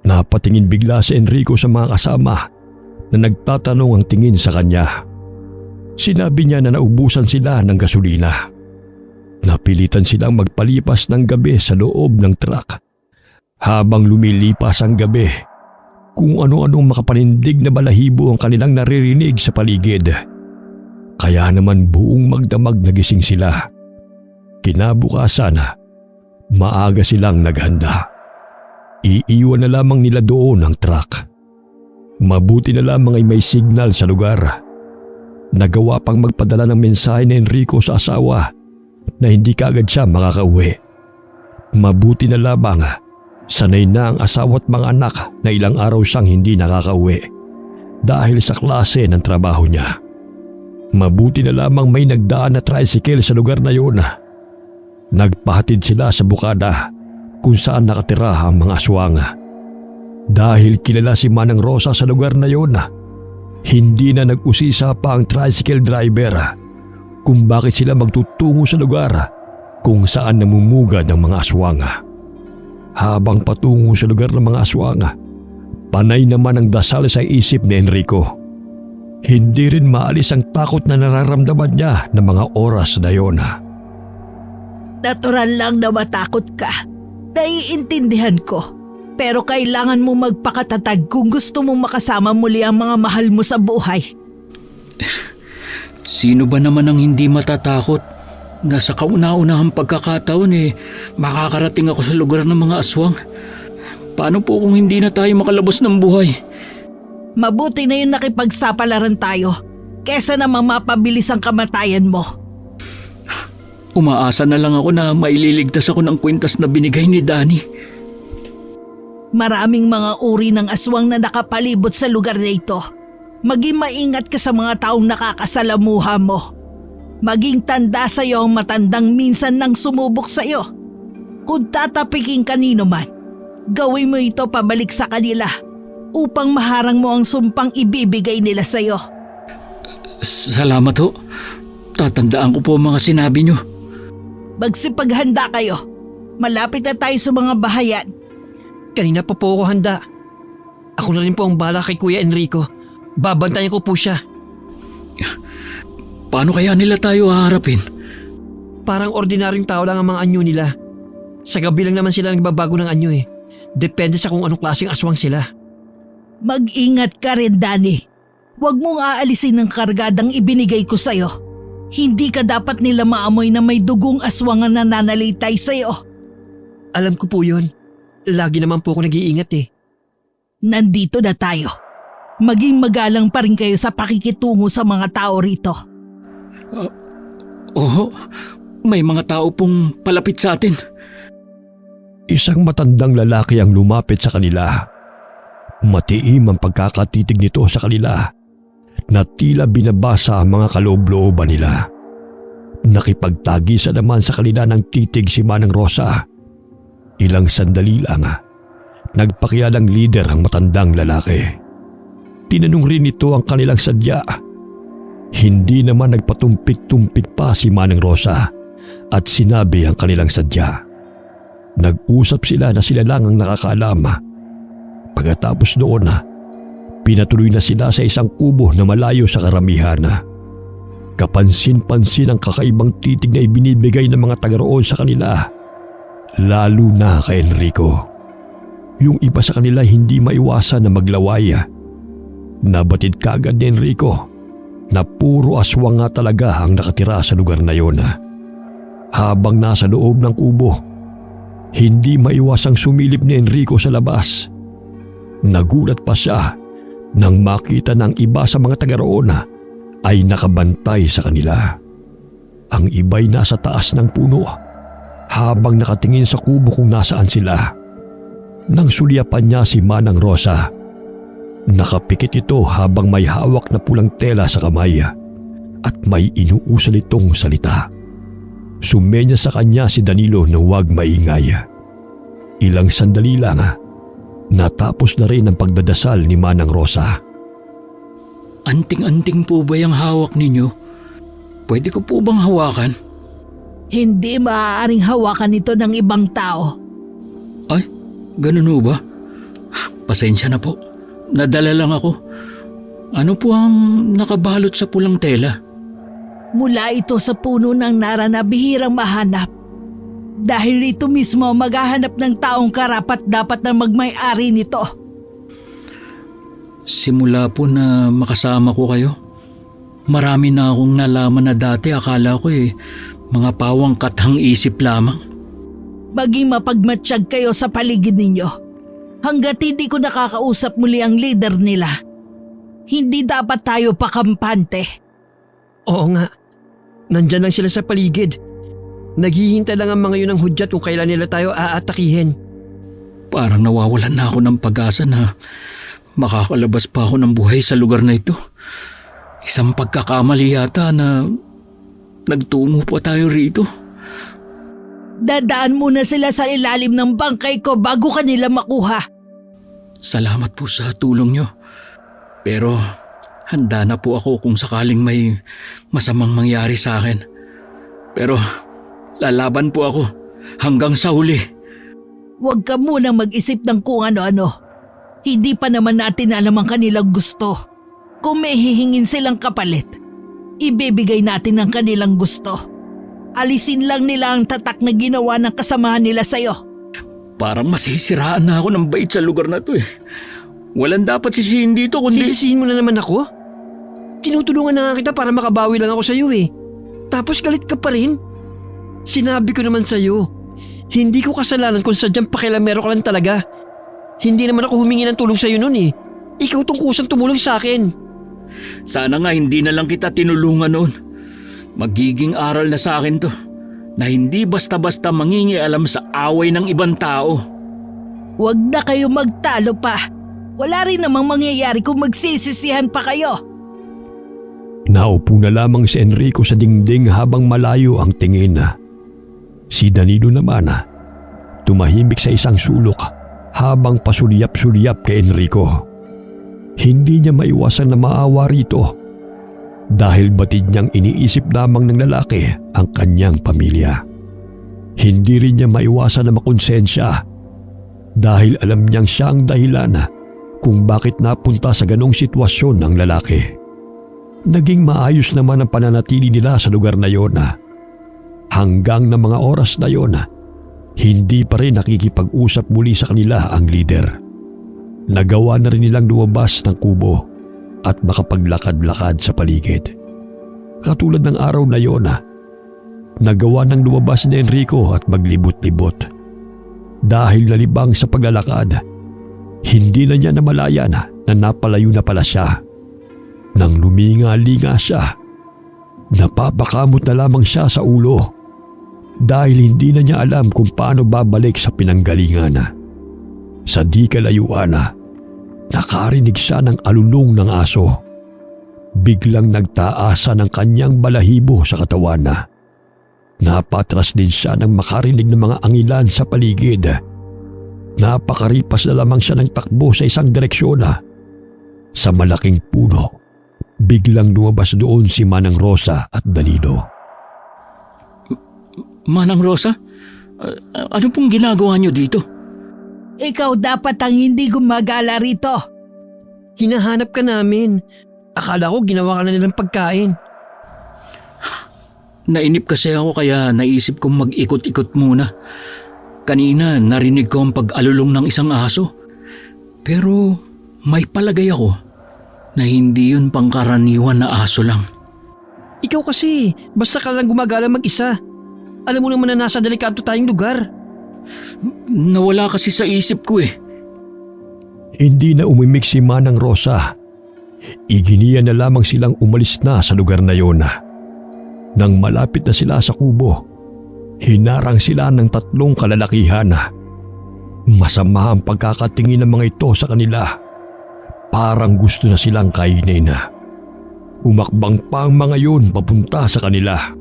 Napatingin bigla si Enrico sa mga kasama na nagtatanong ang tingin sa kanya. Sinabi niya na naubusan sila ng gasolina. Napilitan silang magpalipas ng gabi sa loob ng truck. Habang lumilipas ang gabi, kung ano-anong makapanindig na balahibo ang kanilang naririnig sa paligid. Kaya naman buong magdamag nagising sila. Kinabukasan, maaga silang naghanda. Iiwan na lamang nila doon ang truck. Mabuti na lamang ay may signal sa lugar. Nagawa pang magpadala ng mensahe ni Enrico sa asawa na hindi kaagad siya makakauwi. Mabuti na lamang, sanay na ang asawa at mga anak na ilang araw siyang hindi nakakauwi dahil sa klase ng trabaho niya. Mabuti na lamang may nagdaan na tricycle sa lugar na yun. Nagpahatid sila sa bukada kung saan nakatira ang mga aswang. Dahil kilala si Manang Rosa sa lugar na yun, Hindi na nag-usisa pa ang tricycle driver kung bakit sila magtutungo sa lugar kung saan namumugad ang mga aswang. Habang patungo sa lugar ng mga aswang, panay naman ang dasal sa isip ni Enrico. Hindi rin maalis ang takot na nararamdaman niya ng mga oras na yon. Natural lang na matakot ka. Naiintindihan ko. Pero kailangan mo magpakatatag kung gusto mong makasama muli ang mga mahal mo sa buhay. Sino ba naman ang hindi matatakot? Nasa kauna-unahang pagkakataon makakarating ako sa lugar ng mga aswang. Paano po kung hindi na tayo makalabas ng buhay? Mabuti na yung nakipagsapalaran tayo kesa naman mapabilis ang kamatayan mo. Umaasa na lang ako na maililigtas ako ng kwintas na binigay ni Danny. Maraming mga uri ng aswang na nakapalibot sa lugar na ito. Maging maingat ka sa mga taong nakakasalamuha mo. Maging tanda sa iyo ang matandang minsan nang sumubok sa iyo. Kung tatapiking kanino man, gawin mo ito pabalik sa kanila upang maharang mo ang sumpang ibibigay nila sa iyo. Salamat ho. Tatandaan ko po ang mga sinabi niyo. Magsipaghanda kayo. Malapit na tayo sa mga bahayan. Kanina pa po ako handa. Ako na rin po ang bala kay Kuya Enrico. Babantayan ko po siya. Paano kaya nila tayo haharapin? Parang ordinaryong tao lang ang mga anyo nila. Sa gabi lang naman sila nagbabago ng anyo eh. Depende sa kung anong klaseng aswang sila. Mag-ingat ka rin, Danny. Huwag mong aalisin ang kargadang ibinigay ko sa'yo. Hindi ka dapat nila maamoy na may dugong aswang ang nananalitay sa'yo. Alam ko po yun. Lagi naman po ako nag-iingat eh. Nandito na tayo. Maging magalang pa rin kayo sa pakikitungo sa mga tao rito. Oo, may mga tao pong palapit sa atin. Isang matandang lalaki ang lumapit sa kanila. Matiim ang pagkakatitig nito sa kanila na tila binabasa ang mga kaloob-looban nila. Nakipagtagisa naman sa kanila ng titig si Manang Rosa. Ilang sandali lang, nagpakilalang leader ang matandang lalaki. Tinanong rin ito ang kanilang sadya. Hindi naman nagpatumpik-tumpik pa si Manang Rosa at sinabi ang kanilang sadya. Nag-usap sila na sila lang ang nakakaalam. Pagkatapos doon, pinatuloy na sila sa isang kubo na malayo sa karamihan. Kapansin-pansin ang kakaibang titig na ibinibigay ng mga taga roon sa kanila. Lalo na kay Enrico. Yung iba sa kanila hindi maiwasan na maglaway. Nabatid kaagad ni Enrico na puro aswang nga talaga ang nakatira sa lugar na yon. Habang nasa loob ng kubo, hindi maiwasang sumilip ni Enrico sa labas. Nagulat pa siya nang makita ng iba sa mga taga roon ay nakabantay sa kanila. Ang iba'y nasa taas ng puno habang nakatingin sa kubo kung nasaan sila. Nang sulyapan niya si Manang Rosa, nakapikit ito habang may hawak na pulang tela sa kamay at may inuusal itong salita. Sumenya sa kanya si Danilo na huwag maingay. Ilang sandali lang, natapos na rin ang pagdadasal ni Manang Rosa. Anting-anting po ba yung hawak ninyo? Pwede ko po bang hawakan? Hindi maaaring hawakan ito ng ibang tao. Ay, ganun ho ba? Pasensya na po. Nadala lang ako. Ano po ang nakabalot sa pulang tela? Mula ito sa puno ng nara na bihirang mahanap. Dahil ito mismo maghahanap ng taong karapat dapat na magmay-ari nito. Simula po na makasama ko kayo, marami na akong nalaman na dati akala ko mga pawang kathang isip lamang. Maging mapagmatsyag kayo sa paligid ninyo. Hanggat hindi ko nakakausap muli ang leader nila, hindi dapat tayo pakampante. Oo nga. Nandyan lang sila sa paligid. Naghihintay lang ang mga yun ng hudyat kung kailan nila tayo aatakihin. Parang nawawalan na ako ng pag-asa na makakalabas pa ako ng buhay sa lugar na ito. Isang pagkakamali yata na nagtungo pa tayo rito. Dadaan muna sila sa ilalim ng bangkay ko bago kanila makuha. Salamat po sa tulong nyo. Pero handa na po ako kung sakaling may masamang mangyari sa akin. Pero lalaban po ako hanggang sa huli. Huwag ka munang mag-isip ng kung ano-ano. Hindi pa naman natin alam ang kanilang gusto. Kung may hihingin silang kapalit, ibibigay natin ang kanilang gusto. Alisin lang nila ang tatak na ginawa ng kasamahan nila sa'yo. Parang masisiraan na ako ng bait sa lugar na to eh. Walang dapat sisihin dito kundi... Sisisihin mo na naman ako? Tinutulungan na nga kita para makabawi lang ako sa'yo eh. Tapos galit ka pa rin? Sinabi ko naman sa'yo, hindi ko kasalanan kung sadyang pakialamero ka lang talaga. Hindi naman ako humingi ng tulong sa'yo noon eh. Ikaw tong kusang tumulong sa akin. Sana nga hindi na lang kita tinulungan noon. Magiging aral na sa akin to, na hindi basta-basta mangingialam sa away ng ibang tao. Huwag na kayo magtalo pa. Wala rin namang mangyayari kung magsisisihan pa kayo. Naupo na lamang si Enrico sa dingding habang malayo ang tingin. Si Danilo naman tumahimik sa isang sulok habang pasulyap-sulyap kay Enrico. Hindi niya maiwasan na maawa rito dahil batid niyang iniisip lamang ng lalaki ang kanyang pamilya. Hindi rin niya maiwasan na makonsensya dahil alam niyang siya ang dahilan kung bakit napunta sa ganong sitwasyon ng lalaki. Naging maayos naman ang pananatili nila sa lugar na yon. Hanggang na mga oras na yon, hindi pa rin nakikipag-usap muli sa kanila ang leader. Nagawa na rin nilang lumabas ng kubo at makapaglakad-lakad sa paligid. Katulad ng araw na yon, nagawa ng lumabas ni Enrico at maglibot-libot. Dahil nalibang sa paglalakad, hindi na niya namalayan na napalayo na pala siya. Nang luminga-linga siya, napapakamot na lamang siya sa ulo dahil hindi na niya alam kung paano babalik sa pinanggalingan. Sa di kalayuan, nakarinig siya ng alulong ng aso. Biglang nagtaasan ang kanyang balahibo sa katawan. Napatras din siya nang makarinig ng mga angilan sa paligid. Napakaripas na lamang siya ng takbo sa isang direksyon. Sa malaking puno, biglang lumabas doon si Manang Rosa at Danilo. Manang Rosa? Ano pong ginagawa niyo dito? Ikaw dapat ang hindi gumagala rito. Hinahanap ka namin. Akala ko ginawa ka na nilang pagkain. Nainip kasi ako kaya naisip kong mag-ikot-ikot muna. Kanina narinig ko ang pag-alulong ng isang aso. Pero may palagay ako na hindi yun pangkaraniwan na aso lang. Ikaw kasi, basta ka lang gumagala mag-isa. Alam mo naman na nasa delikado tayong lugar. Nawala kasi sa isip ko eh. Hindi na umimik si Manang Rosa. Iginiya na lamang silang umalis na sa lugar na yon. Nang malapit na sila sa kubo, hinarang sila ng 3 kalalakihan. Masama ang pagkakatingin ng mga ito sa kanila. Parang gusto na silang kainin. Umakbang pa ang mga yun papunta sa kanila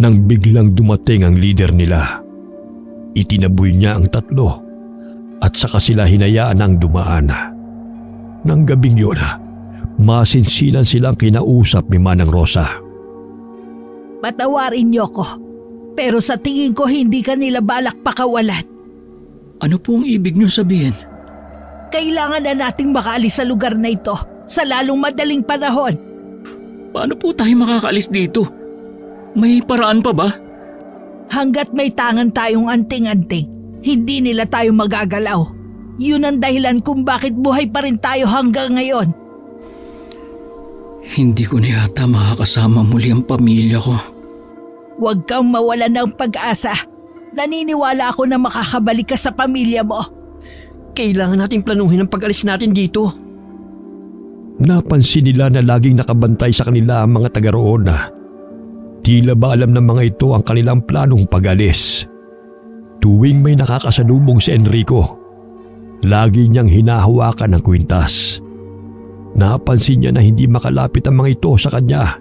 nang biglang dumating ang leader nila. Itinaboy niya ang 3 at saka sila hinayaan ng dumaan. Nang gabing yun, masinsinan silang kinausap ni Manang Rosa. Patawarin niyo ko, pero sa tingin ko hindi ka nila balak pakawalan. Ano pong ibig niyo sabihin? Kailangan na nating makaalis sa lugar na ito sa lalong madaling panahon. Paano po tayo makakaalis dito? May paraan pa ba? Hanggat may tangan tayong anting-anting, hindi nila tayo magagalaw. Yun ang dahilan kung bakit buhay pa rin tayo hanggang ngayon. Hindi ko na yata makakasama muli ang pamilya ko. Huwag kang mawalan ng pag-asa. Naniniwala ako na makakabalik ka sa pamilya mo. Kailangan nating planuhin ang pag-alis natin dito. Napansin nila na laging nakabantay sa kanila ang mga taga roon. Tila ba alam ng mga ito ang kanilang planong pag-alis. Tuwing may nakakasalubong si Enrico, lagi niyang hinahawakan ang kwintas. Napansin niya na hindi makalapit ang mga ito sa kanya.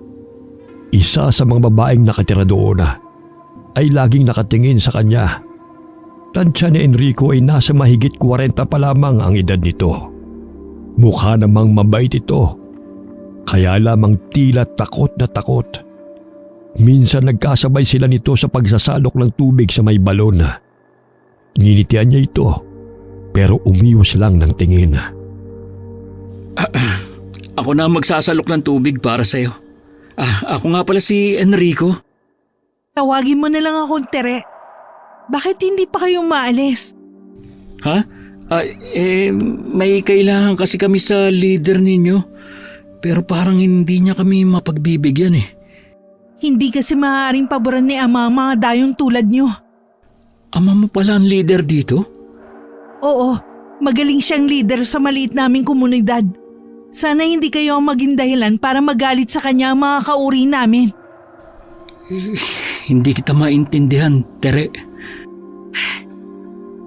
Isa sa mga babaeng nakatira doon ay laging nakatingin sa kanya. Tansya ni Enrico ay nasa mahigit 40 pa lamang ang edad nito. Mukha namang mabait ito. Kaya lamang tila takot na takot. Minsan nagkasabay sila nito sa pagsasalok ng tubig sa may balon. Nginitian niya ito pero umiwas lang ng tingin. Ako na ang magsasalok ng tubig para sa'yo. Ako nga pala si Enrico. Tawagin mo na lang akong Tere. Bakit hindi pa kayo maalis? Ha? May kailangan kasi kami sa leader ninyo. Pero parang hindi niya kami mapagbibigyan eh. Hindi kasi maaaring paboran ni Ama ang mga dayong tulad nyo. Ama mo pala ang leader dito? Oo, magaling siyang leader sa maliit naming komunidad. Sana hindi kayo ang maging dahilan para magalit sa kanya ang mga kauri namin. Hindi kita maintindihan, Tere.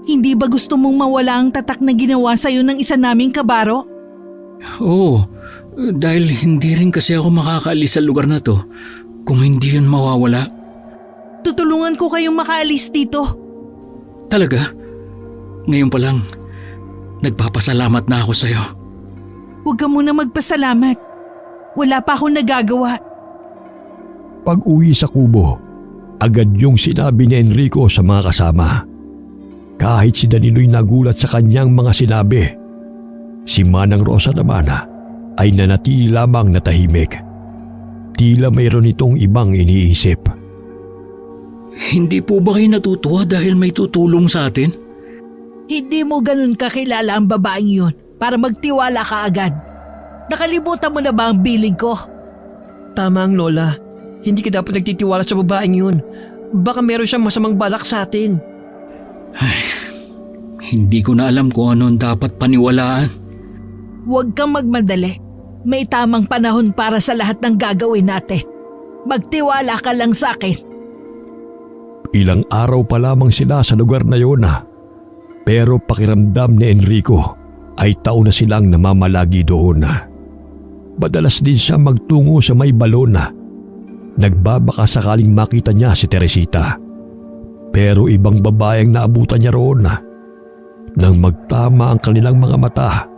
Hindi ba gusto mong mawala ang tatak na ginawa sa'yo ng isa naming kabaro? Oo, dahil hindi rin kasi ako makakaalis sa lugar na to kung hindi yun mawawala. Tutulungan ko kayong makaalis dito. Talaga? Ngayon pa lang, nagpapasalamat na ako sa'yo. Huwag ka muna magpasalamat. Wala pa akong nagagawa. Pag-uwi sa kubo, agad yung sinabi ni Enrico sa mga kasama. Kahit si Danilo'y nagulat sa kanyang mga sinabi, si Manang Rosa naman ay nanatili lamang na tahimik. Tila mayroon itong ibang iniisip. Hindi po ba kayo natutuwa dahil may tutulong sa atin? Hindi mo ganun kakilala ang babaeng yun para magtiwala ka agad. Nakalimutan mo na ba ang billing ko? Tama ang lola. Hindi ka dapat nagtitiwala sa babaeng yun. Baka meron siyang masamang balak sa atin. Hindi ko na alam kung ano ang dapat paniwalaan. Huwag kang magmadali. May tamang panahon para sa lahat ng gagawin natin. Magtiwala ka lang sa akin. Ilang araw pa lamang sila sa lugar na yun. Pero pakiramdam ni Enrico ay taon na silang namamalagi doon. Madalas din siya magtungo sa may balon. Nagbabaka sakaling makita niya si Teresita. Pero ibang babaeng naabutan niya roon. Nang magtama ang kanilang mga mata,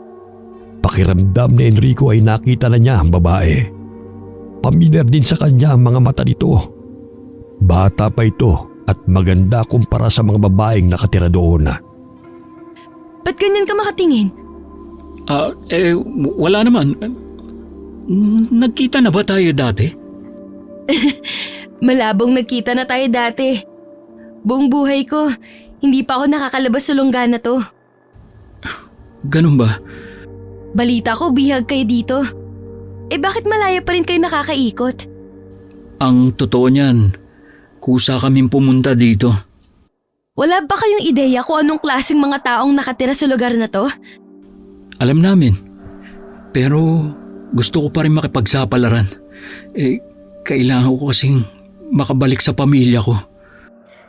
pakiramdam ni Enrico ay nakita na niya ang babae. Pamilyar din sa kanya ang mga mata nito. Bata pa ito at maganda kumpara sa mga babaeng nakatira doon. Ba't ganyan ka makatingin? Wala naman. Nagkita na ba tayo dati? Malabong nagkita na tayo dati. Buong buhay ko, hindi pa ako nakakalabas sa lungga na to. Ganun ba? Balita ko, bihag kayo dito. Bakit malaya pa rin kayo nakakaikot? Ang totoo niyan, kusa kaming pumunta dito. Wala ba kayong ideya kung anong klaseng mga taong nakatira sa lugar na to? Alam namin. Pero gusto ko pa rin makipagsapalaran. Kailangan ko kasing makabalik sa pamilya ko.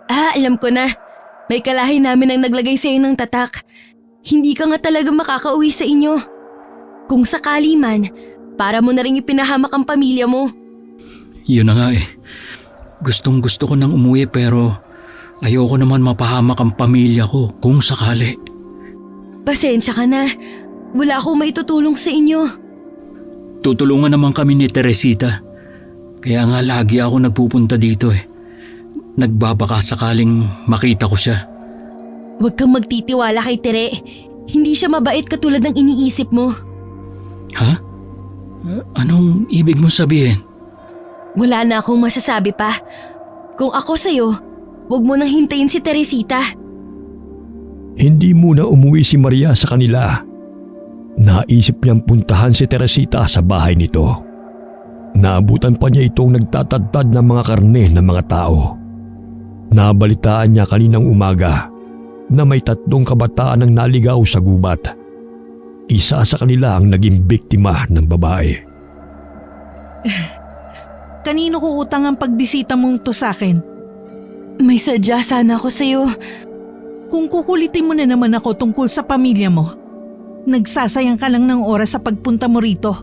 Alam ko na. May kalahi namin ang naglagay sa iyo ng tatak. Hindi ka nga talaga makakauwi sa inyo. Kung sakali man, para mo na rin ipinahamak ang pamilya mo. Yun na nga eh. Gustong gusto ko nang umuwi pero ayoko naman mapahamak ang pamilya ko kung sakali. Pasensya ka na. Wala akong maitutulong sa inyo. Tutulungan naman kami ni Teresita. Kaya nga lagi ako nagpupunta dito eh. Nagbabaka sakaling makita ko siya. Huwag kang magtitiwala kay Tere. Hindi siya mabait katulad ng iniisip mo. Ha? Anong ibig mong sabihin? Wala na akong masasabi pa. Kung ako sa'yo, huwag mo nang hintayin si Teresita. Hindi muna umuwi si Maria sa kanila. Naisip niyang puntahan si Teresita sa bahay nito. Naabutan pa niya itong nagtatadtad ng mga karne ng mga tao. Nabalitaan niya kaninang umaga na may 3 kabataan ang naligaw sa gubat. Isa sa kanila ang naging biktima ng babae. Kanino ko utang ang pagbisita mong to sa akin? May sadya sana ako sa'yo. Kung kukulitin mo na naman ako tungkol sa pamilya mo, nagsasayang ka lang ng oras sa pagpunta mo rito.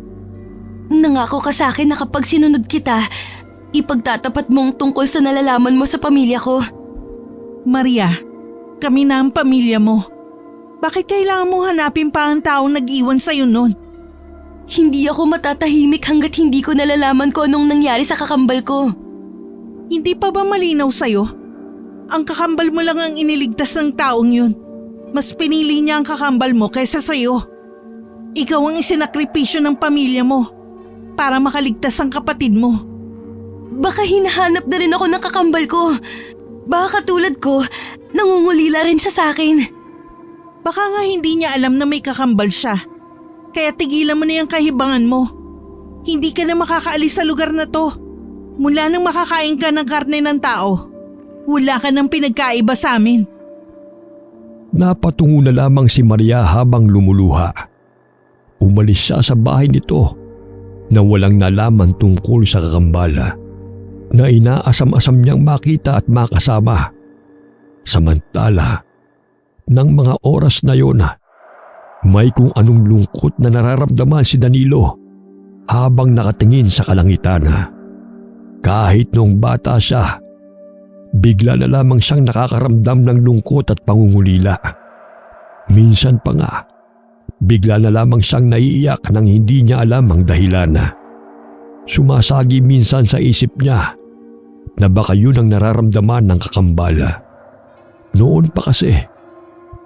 Nangako ka sa akin na kapag sinunod kita, ipagtatapat mong tungkol sa nalalaman mo sa pamilya ko. Maria, kami na ang pamilya mo. Bakit kailangan mo hanapin pa ang taong nag-iwan sa'yo noon? Hindi ako matatahimik hanggat hindi ko nalalaman ko anong nangyari sa kakambal ko. Hindi pa ba malinaw sa'yo? Ang kakambal mo lang ang iniligtas ng taong yun. Mas pinili niya ang kakambal mo kaysa sa'yo. Ikaw ang isinakripisyo ng pamilya mo para makaligtas ang kapatid mo. Baka hinahanap na rin ako ng kakambal ko. Baka katulad ko, nangungulila rin siya sa akin. Baka nga hindi niya alam na may kakambal siya. Kaya tigilan mo na yung kahibangan mo. Hindi ka na makakaalis sa lugar na to. Mula nang makakain ka ng karne ng tao, wala ka nang pinagkaiba sa amin. Napatungo na lamang si Maria habang lumuluha. Umalis siya sa bahay nito na walang nalaman tungkol sa kakambal na inaasam-asam niyang makita at makasama. Samantala, ng mga oras na yon, may kung anong lungkot na nararamdaman si Danilo habang nakatingin sa kalangitan. Kahit noong bata siya, bigla na lamang siyang nakakaramdam ng lungkot at pangungulila. Minsan pa nga, bigla na lamang siyang naiiyak nang hindi niya alam ang dahilan. Sumasagi minsan sa isip niya na baka yun ang nararamdaman ng kakambal. Noon pa kasi,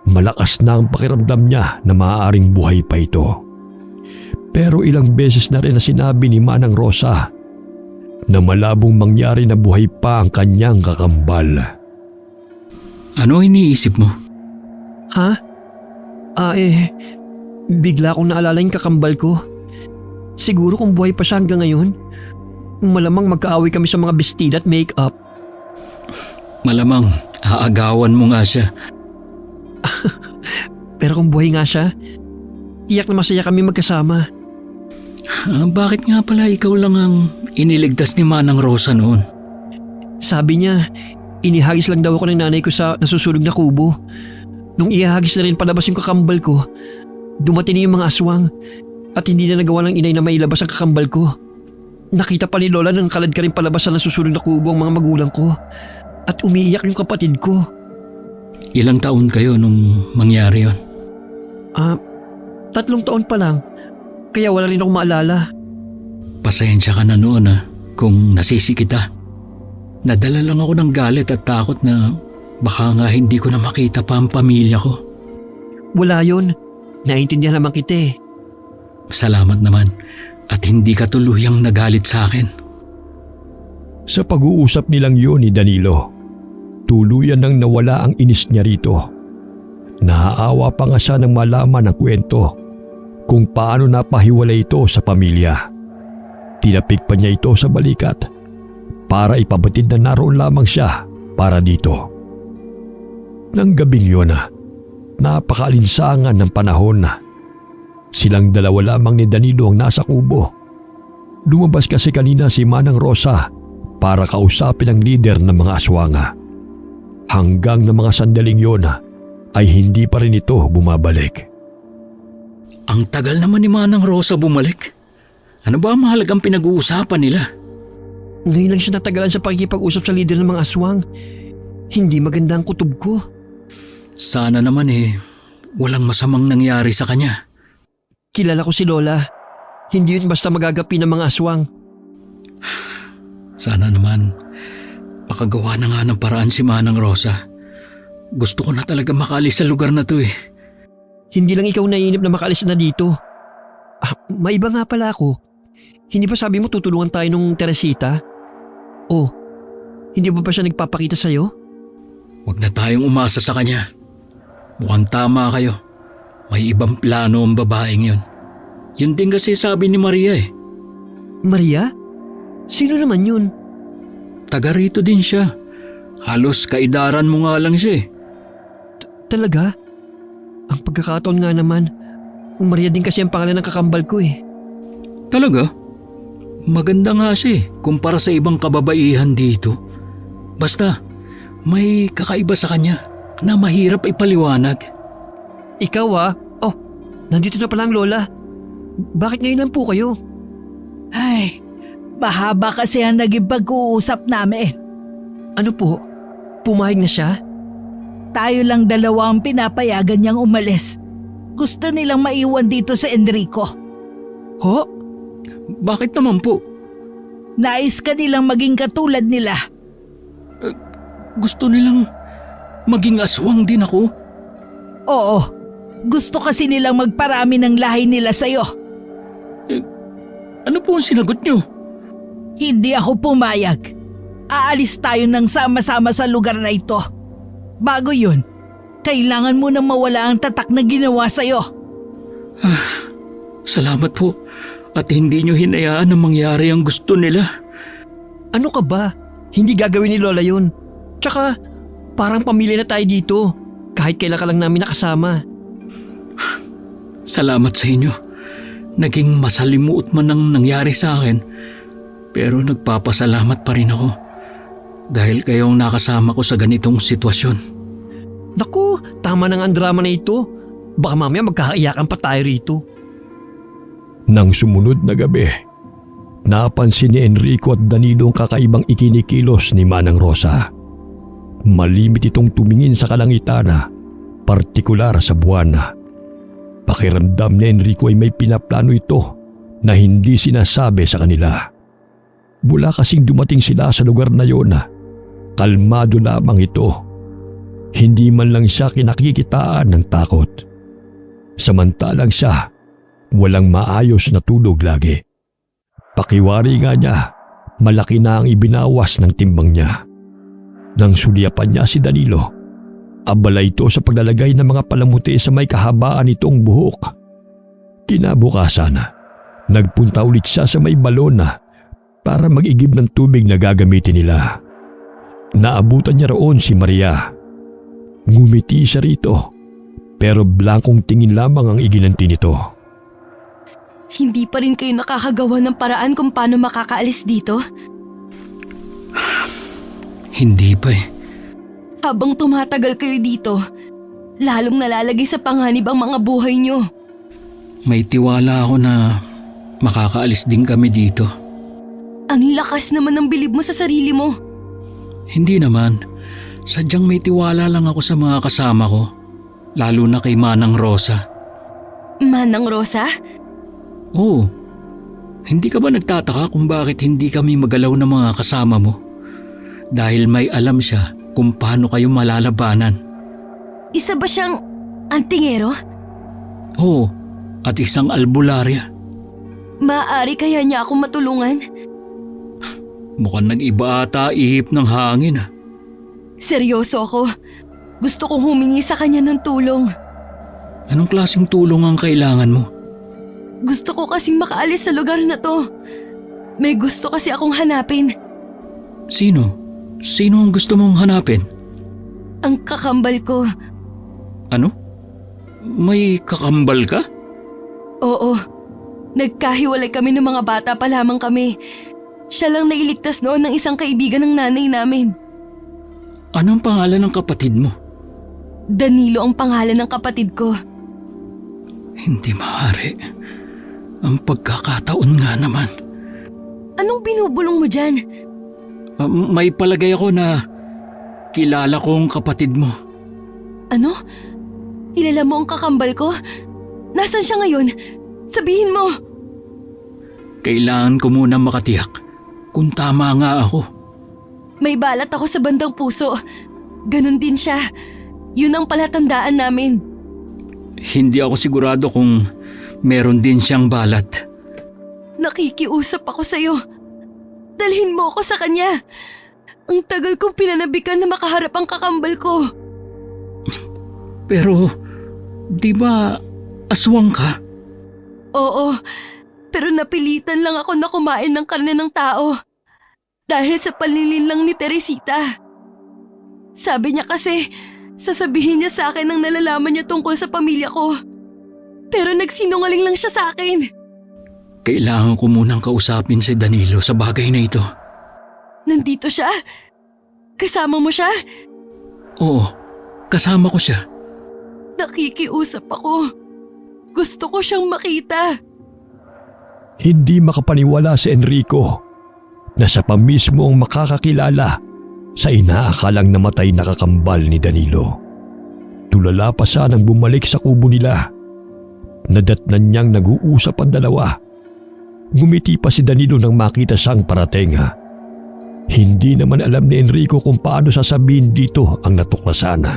malakas na ang pakiramdam niya na maaaring buhay pa ito. Pero ilang beses na rin na sinabi ni Manang Rosa na malabong mangyari na buhay pa ang kanyang kakambal. Ano iniisip mo? Ha? Bigla akong naalala yung kakambal ko. Siguro kung buhay pa siya hanggang ngayon, malamang magkaaway kami sa mga bestida at make-up. Malamang aagawan mo nga siya. Pero kung buhay nga siya, tiyak na masaya kami magkasama. Bakit nga pala ikaw lang ang iniligtas ni Manang Rosa noon? Sabi niya, inihagis lang daw ako ng nanay ko sa nasusunog na kubo. Nung ihagis na rin palabas yung kakambal ko, dumating na yung mga aswang at hindi na nagawa ng inay na mailabas ang kakambal ko. Nakita pa ni Lola nang kalad ka rin palabas sa nasusunog na kubo ang mga magulang ko at umiiyak yung kapatid ko. Ilang taon kayo nung mangyari yon? 3 taon pa lang, kaya wala rin ako maalala. Pasensya ka na noon kung nasisi kita. Nadala lang ako ng galit at takot na baka nga hindi ko na makita pa ang pamilya ko. Wala yun, naiintindihan naman kita eh. Salamat naman at hindi ka tuluyang nagalit sa akin. Sa pag-uusap nilang yun ni Danilo, tuluyan nang nawala ang inis niya rito. Naaawa pa nga siya nang malaman ang kwento kung paano napahiwalay ito sa pamilya. Tinapik pa niya ito sa balikat para ipabatid na naroon lamang siya para dito. Nang gabing yun, napakaalinsangan ng panahon. Silang dalawa lamang ni Danilo ang nasa kubo. Lumabas kasi kanina si Manang Rosa para kausapin ang lider ng mga aswanga. Hanggang na mga sandaling yun ay hindi pa rin ito bumabalik. Ang tagal naman ni Manang Rosa bumalik. Ano ba ang mahalagang pinag-uusapan nila? Ngayon lang siya natagalan sa pakikipag-usap sa lider ng mga aswang. Hindi maganda ang kutob ko. Sana naman walang masamang nangyari sa kanya. Kilala ko si Lola. Hindi yun basta magagapi ng mga aswang. Sana naman makagawa na nga ng paraan si Manang Rosa. Gusto ko na talaga makaalis sa lugar na to Hindi lang ikaw naiinip na makaalis na dito. May iba nga pala ako. Hindi ba sabi mo tutulungan tayo nung Teresita? Oh, hindi ba siya nagpapakita sa'yo? Huwag na tayong umasa sa kanya. Mukhang tama kayo. May ibang plano ang babaeng yun. Yun din kasi sabi ni Maria Maria? Sino naman yun? Taga rito din siya. Halos kaidaran mo nga lang siya Talaga? Ang pagkakataon nga naman, Maria din kasi ang pangalan ng kakambal ko Talaga? Maganda nga siya kumpara sa ibang kababaihan dito. Basta, may kakaiba sa kanya na mahirap ipaliwanag. Ikaw Oh, nandito na pala ang Lola. Bakit ngayon lang po kayo? Ay, mahaba kasi ang naging pag-uusap namin. Ano po? Pumayag na siya? Tayo lang dalawa ang pinapayagan niyang umalis. Gusto nilang maiwan dito si Enrico. Ho? Bakit naman po? Nais ka nilang maging katulad nila. Gusto nilang maging aswang din ako? Oo, gusto kasi nilang magparami ng lahi nila sa'yo. Ano po ang sinagot niyo? Hindi ako pumayag. Aalis tayo ng sama-sama sa lugar na ito. Bago yun, kailangan mo nang mawala ang tatak na ginawa sa'yo. Salamat po. At hindi niyo hinayaan na mangyari ang gusto nila. Ano ka ba? Hindi gagawin ni Lola yun. Tsaka, parang pamilya na tayo dito. Kahit kailan ka lang namin nakasama. Salamat sa inyo. Naging masalimuot man ang nangyari sa akin. Pero nagpapasalamat pa rin ako. Dahil kayong nakasama ko sa ganitong sitwasyon. Naku, tama na nga ang drama na ito. Baka mamaya magkakaiyakan pa tayo rito. Nang sumunod na gabi, napansin ni Enrico at Danilo ang kakaibang ikinikilos ni Manang Rosa. Malimit itong tumingin sa kalangitan, partikular sa buwan. Pakiramdam ni Enrico ay may pinaplano ito na hindi sinasabi sa kanila. Mula kasing dumating sila sa lugar na yon, kalmado lamang ito. Hindi man lang siya kinakikitaan ng takot. Samantalang siya, walang maayos na tulog lagi. Pakiwari nga niya, malaki na ang ibinawas ng timbang niya. Nang sulyapan niya si Danilo, abala ito sa paglalagay ng mga palamuti sa may kahabaan nitong buhok. Kinabukasan, nagpunta ulit siya sa may balon para mag-igib ng tubig na gagamitin nila. Naabutan niya roon si Maria. Ngumiti siya rito, pero blankong tingin lamang ang iginanti nito. Hindi pa rin kayo nakakagawa ng paraan kung paano makakaalis dito? Hindi pa eh. Habang tumatagal kayo dito, lalong nalalagay sa panganib ang mga buhay nyo. May tiwala ako na makakaalis din kami dito. Ang lakas naman ng bilib mo sa sarili mo. Hindi naman. Sadyang may tiwala lang ako sa mga kasama ko. Lalo na kay Manang Rosa. Manang Rosa? Oo. Hindi ka ba nagtataka kung bakit hindi kami magalaw ng mga kasama mo? Dahil may alam siya kung paano kayo malalabanan. Isa ba siyang antingero? Oo. At isang albularya. Maaari kaya niya akong matulungan? Mukhang nag-iba ata ihip ng hangin . Seryoso ako. Gusto kong humingi sa kanya ng tulong. Anong klaseng tulong ang kailangan mo? Gusto ko kasing makaalis sa lugar na to. May gusto kasi akong hanapin. Sino? Sino ang gusto mong hanapin? Ang kakambal ko. Ano? May kakambal ka? Oo. Nagkahiwalay kami ng mga bata pa lamang kami. Siya lang nailigtas noon ng isang kaibigan ng nanay namin. Anong pangalan ng kapatid mo? Danilo ang pangalan ng kapatid ko. Hindi maaari. Ang pagkakataon nga naman. Anong binubulong mo dyan? May palagay ako na kilala ko ang kapatid mo. Ano? Kilala mo ang kakambal ko? Nasaan siya ngayon? Sabihin mo! Kailangan ko muna makatiyak kung tama nga ako. May balat ako sa bandang puso. Ganon din siya. Yun ang palatandaan namin. Hindi ako sigurado kung meron din siyang balat. Nakikiusap ako sa'yo. Dalhin mo ako sa kanya. Ang tagal kong pinanabikan na makaharap ang kakambal ko. Pero, di ba aswang ka? Oo, pero napilitan lang ako na kumain ng karne ng tao. Dahil sa panlilinlang ni Teresita. Sabi niya kasi, sasabihin niya sa akin ang nalalaman niya tungkol sa pamilya ko. Pero nagsinungaling lang siya sa akin. Kailangan ko munang kausapin si Danilo sa bagay na ito. Nandito siya? Kasama mo siya? Oo, kasama ko siya. Nakikiusap ako. Gusto ko siyang makita. Hindi makapaniwala si Enrico na siya pa mismo ang makakakilala sa inaakalang namatay na kakambal ni Danilo. Tulala pa siya nang bumalik sa kubo nila. Nadatnan niyang nag-uusap ang dalawa Ngumiti pa si Danilo nang makita siyang parating. Hindi naman alam ni Enrico kung paano sasabihin dito ang natuklasan.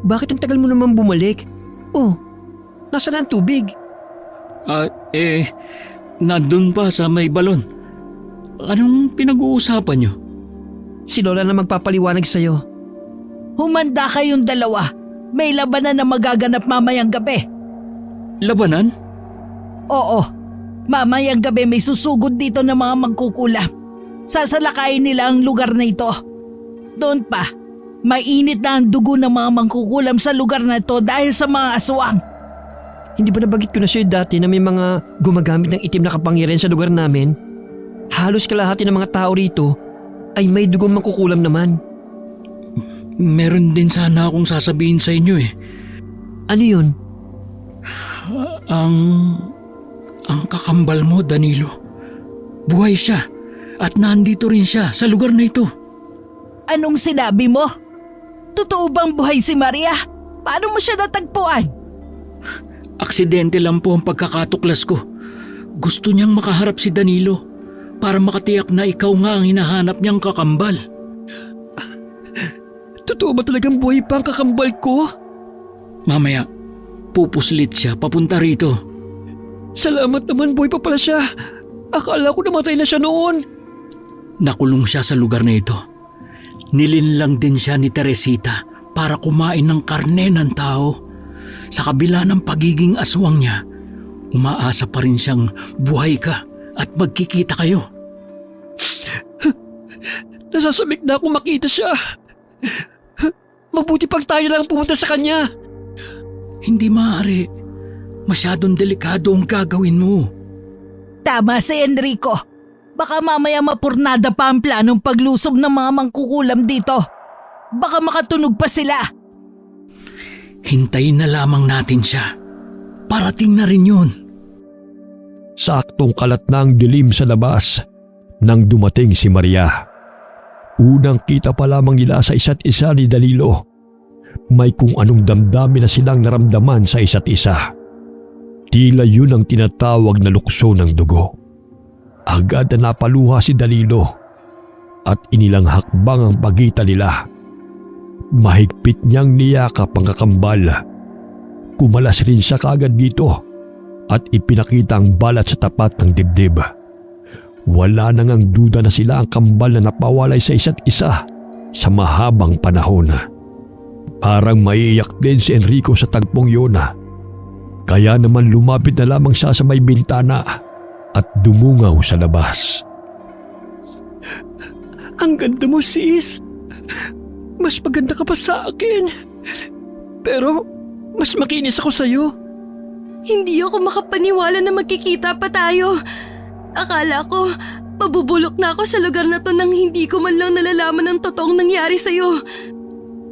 Bakit ang tagal mo naman bumalik? Oh, nasaan ang tubig? Nandun pa sa may balon. Anong pinag-uusapan niyo? Si Lola na magpapaliwanag sa'yo. Humanda kayong dalawa. May labanan na magaganap mamayang gabi. Labanan? Oo, mamayang gabi may susugod dito ng mga magkukulam. Sasalakayin nila ang lugar na ito. Doon pa, mainit na ang dugo ng mga mangkukulam sa lugar na ito dahil sa mga aswang. Hindi ba nabagit ko na sa'yo dati na may mga gumagamit ng itim na kapangyarihan sa lugar namin? Halos kalahati ng mga tao rito ay may dugong mangkukulam naman. Meron din sana akong sasabihin sa inyo eh. Ano yun? Ang kakambal mo, Danilo. Buhay siya at nandito rin siya sa lugar na ito. Anong sinabi mo? Totoo bang buhay si Maria? Paano mo siya natagpuan? Aksidente lang po ang pagkakatuklas ko. Gusto niyang makaharap si Danilo para makatiyak na ikaw nga ang hinahanap niyang kakambal. Totoo ba talagang buhay pa ang kakambal ko? Mamaya, pupuslit siya papunta rito. Salamat naman, buhay pa pala siya. Akala ko namatay na siya noon. Nakulong siya sa lugar na ito. Nilinlang din siya ni Teresita para kumain ng karne ng tao. Sa kabila ng pagiging aswang niya, umaasa pa rin siyang buhay ka at magkikita kayo. Nasasabik na ako makita siya. Mabuti pang tayo lang pumunta sa kanya. Hindi maaari. Masyadong delikado ang gagawin mo. Tama si Enrico. Baka mamaya mapurnada pa ang planong paglusob ng mga mangkukulam dito. Baka makatunog pa sila. Hintayin na lamang natin siya. Parating na rin yun. Saktong kalat na ang dilim sa labas nang dumating si Maria. Unang kita pa lamang nila sa isa't isa ni Danilo. May kung anong damdamin na silang naramdaman sa isa't isa. Tila yun ang tinatawag na lukso ng dugo. Agad na napaluha si Danilo at inilang hakbang ang pagitan nila. Mahigpit niyang niyakap ang kakambal. Kumalas rin siya kaagad dito at ipinakita ang balat sa tapat ng dibdib. Wala nang ang duda na sila ang kambal na napawalay sa isa't isa sa mahabang panahon. Parang maiiyak din si Enrico sa tagpong yun. Kaya naman lumapit na lamang siya sa may bintana at dumungaw sa labas. Ang ganda mo, sis. Mas maganda ka pa sa akin. Pero mas makinis ako sa'yo. Hindi ako makapaniwala na magkikita pa tayo. Akala ko, mabubulok na ako sa lugar na to nang hindi ko man lang nalalaman ang totoong nangyari sa'yo.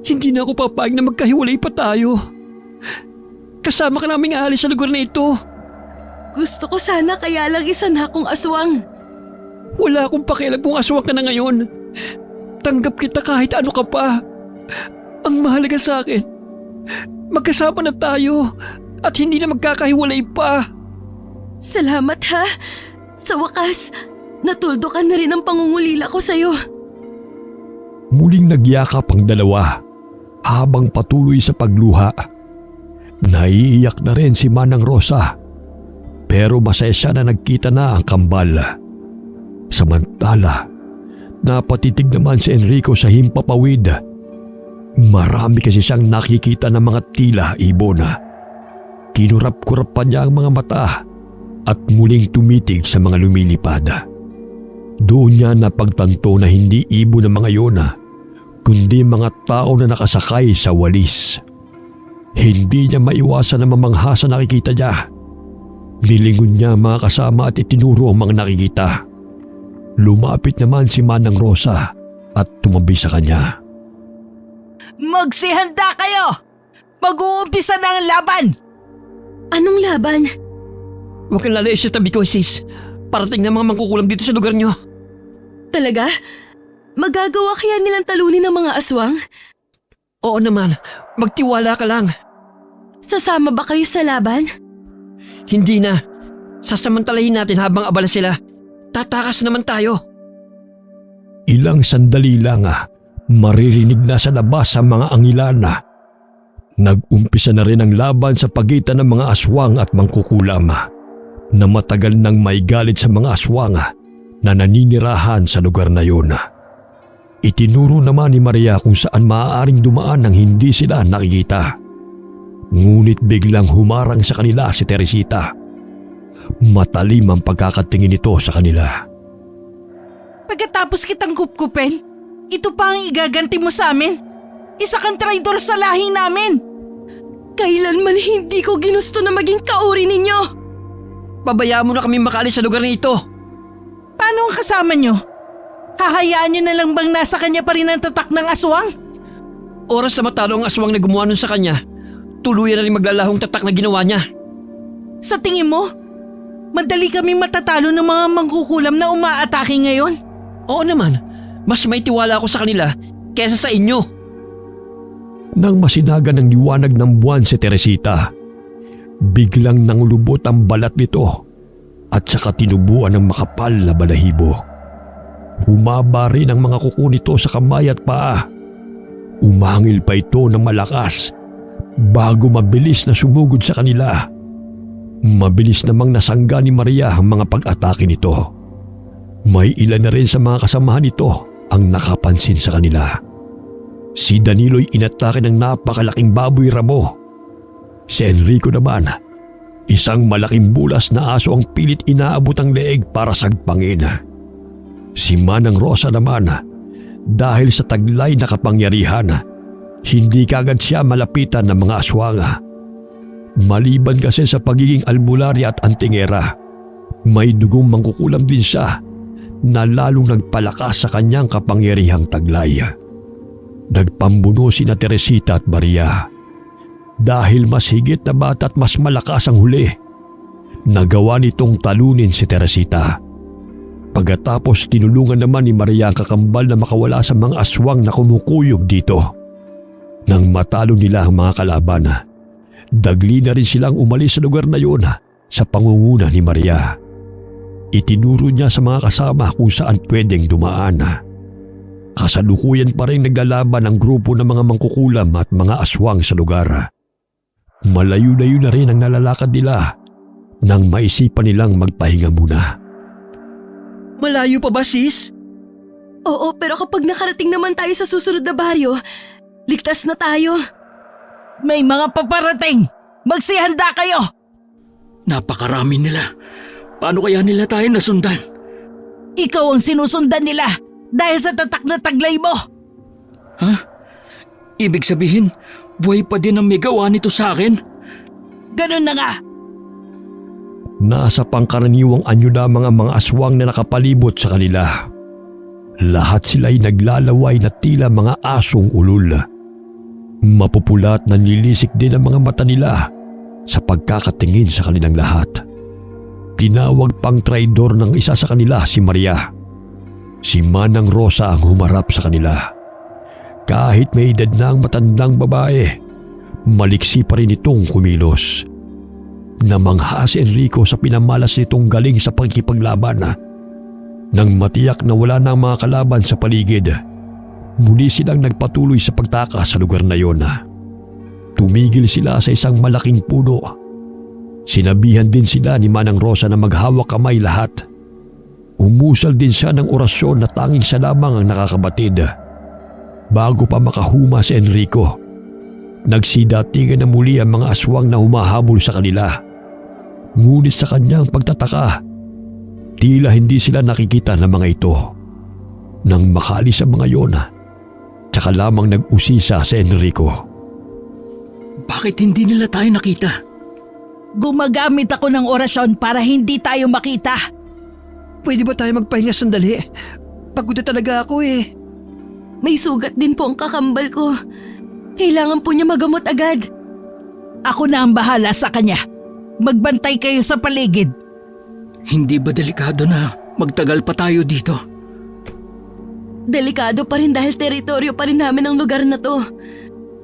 Hindi na ako papayag na magkahiwalay pa tayo. Kasama ka naming aalis sa lugar na ito. Gusto ko sana kaya lang isa na akong aswang. Wala akong pakialam kung aswang ka na ngayon. Tanggap kita kahit ano ka pa. Ang mahalaga sa akin, magkasama na tayo at hindi na magkakahiwalay pa. Salamat ha. Sa wakas, natuldo ka na rin ang pangungulila ko sa'yo. Muling nagyakap ang dalawa habang patuloy sa pagluha. Naiiyak na rin si Manang Rosa pero masaya siya na nagkita na ang kambal. Samantala, napatitig naman si Enrico sa himpapawid. Marami kasi siyang nakikita ng mga tila ibon. Kinurap-kurap pa niya ang mga mata at muling tumitig sa mga lumilipad. Doon niya napagtanto na hindi ibon ang mga yon, kundi mga tao na nakasakay sa walis. Hindi niya maiwasan na mamangha sa nakikita niya. Nilingon niya ang mga kasama at itinuro ang mga nakikita. Lumapit naman si Manang Rosa at tumabi sa kanya. Magsihanda kayo! Mag-uumpisa na ang laban! Anong laban? Huwag kang lalayas sa tabi ko, sis. Parating na mga mangkukulam dito sa lugar niyo. Talaga? Magagawa kaya nilang talunin ng mga aswang? Oo naman, magtiwala ka lang. Sasama ba kayo sa laban? Hindi na. Sasamantalahin natin habang abala sila. Tatakas naman tayo. Ilang sandali lang maririnig na sa labas ang mga angilana. Nag-umpisa na rin ang laban sa pagitan ng mga aswang at mangkukulam na matagal nang may galit sa mga aswang na naninirahan sa lugar na yun. Itinuro naman ni Maria kung saan maaaring dumaan nang hindi sila nakikita. Ngunit biglang humarang sa kanila si Teresita. Matalim ang pagkakatingin nito sa kanila. Pagkatapos kitang kupkupin, ito pa ang igaganti mo sa amin? Isa kang traidor sa lahi namin! Kailanman hindi ko ginusto na maging kauri ninyo. Pabayaan mo na kami makaalis sa lugar na ito. Paano ang kasama nyo? Hahayaan nyo na lang bang nasa kanya pa rin ang tatak ng aswang? Oras na matalo ang aswang na gumawa nun sa kanya, tuluyan na rin maglalahong tatak na ginawa niya. Sa tingin mo, madali kaming matatalo ng mga mangkukulam na umaatake ngayon? Oo naman, mas may tiwala ako sa kanila kesa sa inyo. Nang masinagan ng liwanag ng buwan si Teresita, biglang nangulubot ang balat nito at saka tinubuan ng makapal na balahibo. Humaba rin ang mga kuko nito sa kamay at paa. Umangil pa ito ng malakas bago mabilis na sumugod sa kanila. Mabilis namang nasangga ni Maria ang mga pag-atake nito. May ilan na rin sa mga kasamahan nito ang nakapansin sa kanila. Si Danilo'y inatake ng napakalaking baboy ramo. Si Enrico naman, isang malaking bulas na aso ang pilit inaabot ang leeg para sagpangin. Si Manang Rosa naman, dahil sa taglay na kapangyarihan, hindi kagad siya malapitan ng mga aswang. Maliban kasi sa pagiging albularya at antingera, may dugong mangkukulam din siya na lalong nagpalakas sa kanyang kapangyarihang taglay. Nagpambuno sina Teresita at Maria. Dahil mas higit na bata at mas malakas ang huli, nagawa nitong talunin si Teresita. Pagkatapos tinulungan naman ni Maria ang kakambal na makawala sa mga aswang na kumukuyog dito. Nang matalo nila ang mga kalaban, dagli na rin silang umalis sa lugar na yun sa pangunguna ni Maria. Itinuro niya sa mga kasama kung saan pwedeng dumaan. Kasalukuyan pa rin naglalaban ang grupo ng mga mangkukulam at mga aswang sa lugar. Malayo-layo na rin ang nalalakad nila nang maisipan nilang magpahinga muna. Malayo pa ba, sis? Oo, pero kapag nakarating naman tayo sa susunod na baryo, ligtas na tayo. May mga paparating! Magsihanda kayo! Napakarami nila. Paano kaya nila tayo nasundan? Ikaw ang sinusundan nila dahil sa tatak na taglay mo! Ha? Ibig sabihin, buhay pa din ang may gawa nito sa akin? Ganun na nga! Nasa pangkaraniwang anyo lamang ang mga aswang na nakapalibot sa kanila. Lahat sila'y naglalaway na tila mga asong ulol. Mapupula at nanlilisik din ang mga mata nila sa pagkakatingin sa kanilang lahat. Tinawag pang traidor ng isa sa kanila si Maria. Si Manang Rosa ang humarap sa kanila. Kahit may edad na ang matandang babae, maliksi pa rin itong kumilos. Namangha si Enrico sa pinamalas nitong galing sa pagkipaglaban. Nang matiyak na wala na ang mga kalaban sa paligid, muli silang nagpatuloy sa pagtakas sa lugar na yon. Tumigil sila sa isang malaking puno. Sinabihan din sila ni Manang Rosa na maghawak kamay lahat. Umusal din siya ng orasyon na tanging siya lamang ang nakakabatid. Bago pa makahuma si Enrico, nagsidatingan na muli ang mga aswang na humahabol sa kanila. Ngunit sa kanyang pagtataka, tila hindi sila nakikita ng mga ito. Nang makalis ang mga yon, tsaka lamang nag-usisa si Enrico. Bakit hindi nila tayo nakita? Gumagamit ako ng orasyon para hindi tayo makita. Pwede ba tayo magpahinga sandali? Pagod na talaga ako eh. May sugat din po ang kakambal ko. Kailangan po niya magamot agad. Ako na ang bahala sa kanya. Magbantay kayo sa paligid. Hindi ba delikado na magtagal pa tayo dito? Delikado pa rin dahil teritoryo pa rin namin ang lugar na to.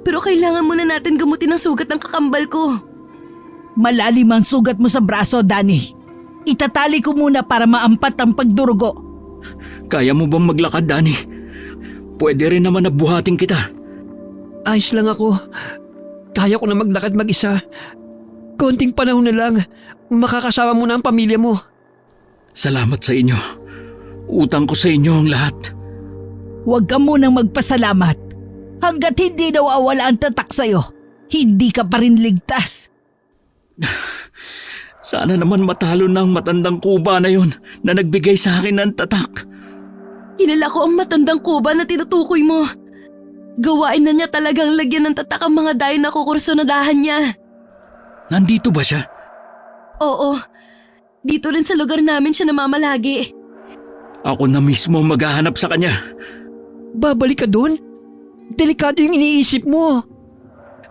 Pero kailangan muna natin gamutin ang sugat ng kakambal ko. Malalim ang sugat mo sa braso, Danny. Itatali ko muna para maampat ang pagdurugo. Kaya mo bang maglakad, Dani? Pwede rin naman na buhatin kita. Ayos lang ako. Kaya ko na maglakad mag-isa. Konting panahon na lang, makakasama mo na ang pamilya mo. Salamat sa inyo. Utang ko sa inyo ang lahat. Huwag ka munang magpasalamat. Hanggat hindi nawawala ang tatak sa'yo, hindi ka pa rin ligtas. Sana naman matalo na ang matandang kuba na yon na nagbigay sa akin ng tatak. Kilala ko ang matandang kuba na tinutukoy mo. Gawain na niya talagang lagyan ng tatak ang mga dayo na kukursunadahan niya. Nandito ba siya? Oo, dito rin sa lugar namin siya namamalagi. Ako na mismo maghahanap sa kanya. Babalik ka doon? Delikado yung iniisip mo.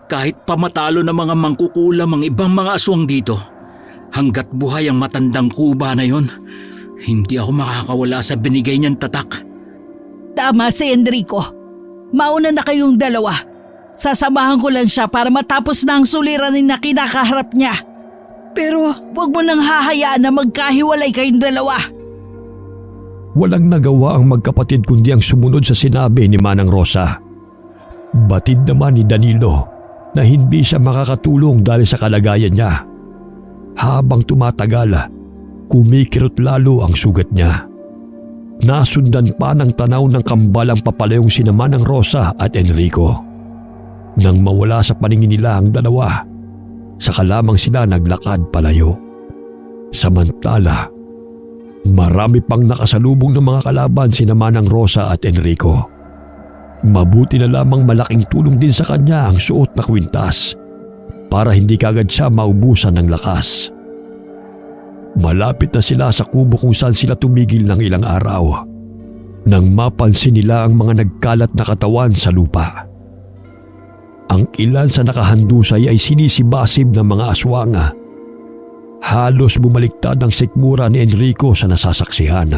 Kahit pamatalo ng mga mangkukulam ang ibang mga aswang dito, hanggat buhay ang matandang kuba na yon, hindi ako makakawala sa binigay niyang tatak. Tama si Enrico. Mauna na kayong dalawa. Sasamahan ko lang siya para matapos na ang suliranin na kinakaharap niya. Pero huwag mo nang hahayaan na magkahiwalay kayong dalawa. Walang nagawa ang magkapatid kundi ang sumunod sa sinabi ni Manang Rosa. Batid naman ni Danilo na hindi siya makakatulong dahil sa kalagayan niya. Habang tumatagal, kumikirot lalo ang sugat niya. Nasundan pa ng tanaw ng kambalang papalayong sina Manang Rosa at Enrico. Nang mawala sa paningin nila ang dalawa, saka lamang sila naglakad palayo. Samantala, marami pang nakasalubong ng mga kalaban sina Manang Rosa at Enrico. Mabuti na lamang malaking tulong din sa kanya ang suot na kwintas para hindi kagad siya maubusan ng lakas. Malapit na sila sa kubo kung saan sila tumigil ng ilang araw nang mapansin nila ang mga nagkalat na katawan sa lupa. Ang ilan sa nakahandusay ay sinisibasib ng mga aswang. Halos bumaliktad ang sikmura ni Enrico sa nasasaksihan.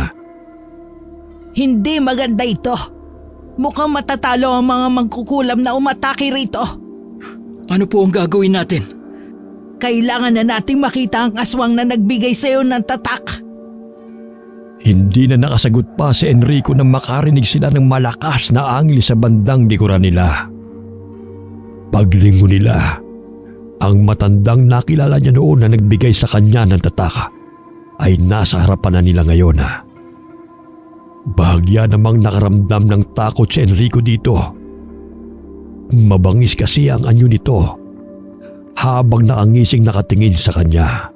Hindi maganda ito. Mukhang matatalo ang mga mangkukulam na umatake rito. Ano po ang gagawin natin? Kailangan na nating makita ang aswang na nagbigay sa'yo ng tatak. Hindi na nakasagot pa si Enrico nang makarinig sila ng malakas na angil sa bandang likuran nila. Paglingon nila, ang matandang nakilala niya noon na nagbigay sa kanya ng tatak ay nasa harapan na nila ngayon. Bahagya namang nakaramdam ng takot si Enrico dito. Mabangis kasi ang anyo nito habang nakangising nakatingin sa kanya.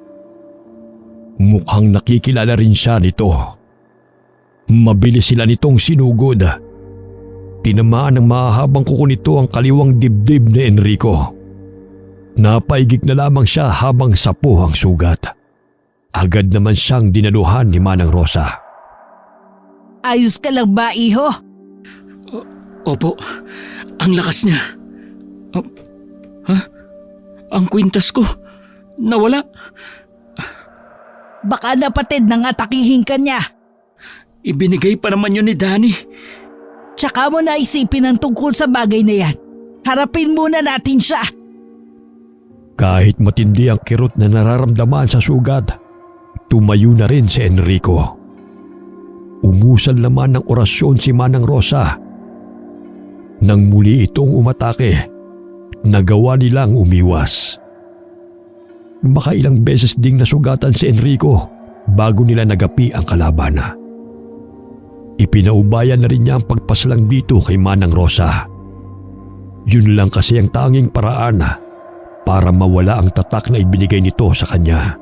Mukhang nakikilala rin siya nito. Mabilis sila nitong sinugod. Tinamaan ng mahahabang kuko nito ang kaliwang dibdib ni Enrico. Napaigik na lamang siya habang sapo ang sugat. Agad naman siyang dinaluhan ni Manang Rosa. Ayos ka lang ba, iho? Opo, ang lakas niya. Ang kwintas ko, nawala. Baka napatid nang atakihin ka niya. Ibinigay pa naman yun ni Danny. Tsaka mo na isipin ang tungkol sa bagay na yan. Harapin muna natin siya. Kahit matindi ang kirot na nararamdaman sa sugat, tumayo na rin si Enrico. Umusal naman ng orasyon si Manang Rosa. Nang muli itong umatake, nagawa nilang umiwas. Makailang beses ding nasugatan si Enrico bago nila nagapi ang kalaban. Ipinaubayan na rin niya ang pagpaslang dito kay Manang Rosa. Yun lang kasi ang tanging paraan para mawala ang tatak na ibinigay nito sa kanya.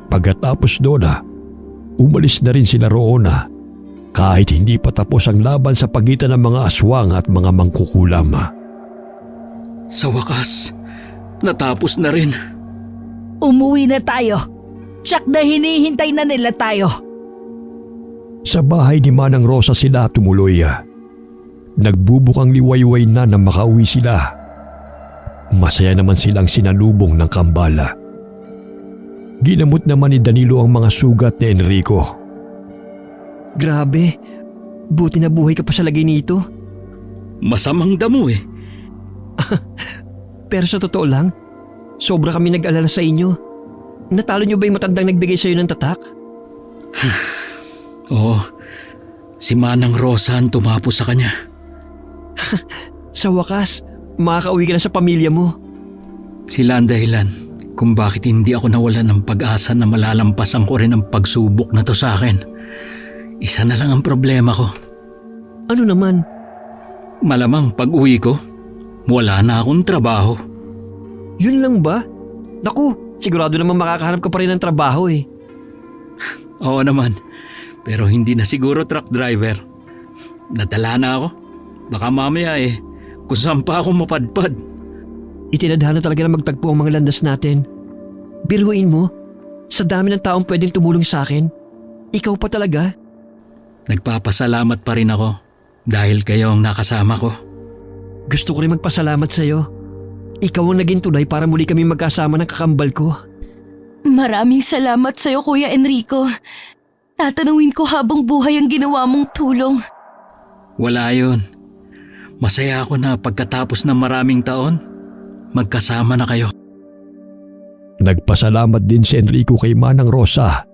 Pagkatapos doon, umalis na rin sila roon kahit hindi pa tapos ang laban sa pagitan ng mga aswang at mga mangkukulam. Sa wakas, natapos na rin. Umuwi na tayo. Tsak na hinihintay na nila tayo. Sa bahay ni Manang Rosa sila tumuloy. Nagbubukang liwayway na makauwi sila. Masaya naman silang sinalubong ng kambala. Ginamot naman ni Danilo ang mga sugat ni Enrico. Grabe, buti na buhay ka pa sa lagay nito. Masamang damo eh. Pero sa totoo lang, sobra kami nag-alala sa inyo. Natalo niyo ba yung matandang nagbigay sa'yo ng tatak? Oo, si Manang Rosa ang tumapo sa kanya. Sa wakas, makakauwi ka na sa pamilya mo. Sila ang dahilan kung bakit hindi ako nawalan ng pag-asa na malalampasan ko rin ang pagsubok na to sa akin. Isa na lang ang problema ko. Ano naman? Malamang pag-uwi ko, wala na akong trabaho. Yun lang ba? Naku, sigurado naman makakahanap ka pa rin ng trabaho eh. Oo naman, pero hindi na siguro truck driver. Nadala na ako. Baka mamaya kung saan pa ako mapadpad. Itinadhana talaga na magtagpo ang mga landas natin. Biruin mo, sa dami ng taong pwedeng tumulong sa akin, ikaw pa talaga. Nagpapasalamat pa rin ako dahil kayo ang nakasama ko. Gusto ko rin magpasalamat sa'yo. Ikaw ang naging tulay para muli kami magkasama ng kakambal ko. Maraming salamat sa'yo, Kuya Enrico. Tatanungin ko habang buhay ang ginawa mong tulong. Wala yun. Masaya ako na pagkatapos ng maraming taon, magkasama na kayo. Nagpasalamat din si Enrico kay Manang Rosa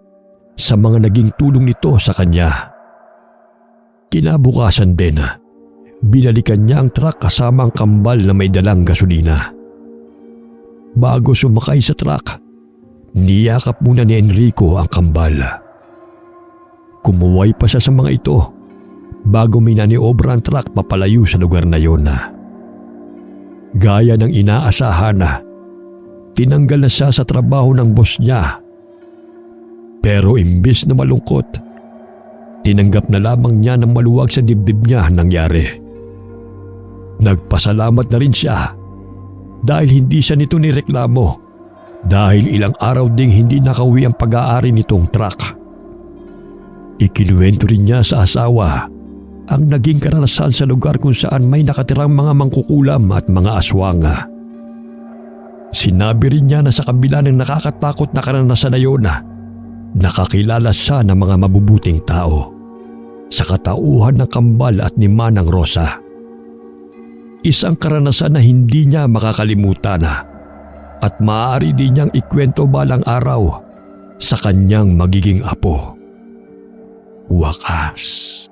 sa mga naging tulong nito sa kanya. Kinabukasan din, binalikan niya ang truck kasama ang kambal na may dalang gasolina. Bago sumakay sa truck, niyakap muna ni Enrico ang kambal. Kumuway pa siya sa mga ito bago minaniobra ang truck papalayo sa lugar na yun. Gaya ng inaasahan, tinanggal na siya sa trabaho ng boss niya. Pero imbis na malungkot, tinanggap na lamang niya ng maluwag sa dibdib niya ang nangyari. Nagpasalamat na rin siya dahil hindi siya nito nireklamo dahil ilang araw ding hindi nakauwi ang pag-aari nitong truck. Ikinuwento rin niya sa asawa ang naging karanasan sa lugar kung saan may nakatirang mga mangkukulam at mga aswang. Sinabi rin niya na sa kabila ng nakakatakot na karanasan na yun, nakakilala siya ng mga mabubuting tao sa katauhan ng kambal at ni Manang Rosa. Isang karanasan na hindi niya makakalimutan at maaari din niyang ikwento balang araw sa kanyang magiging apo. Wakas.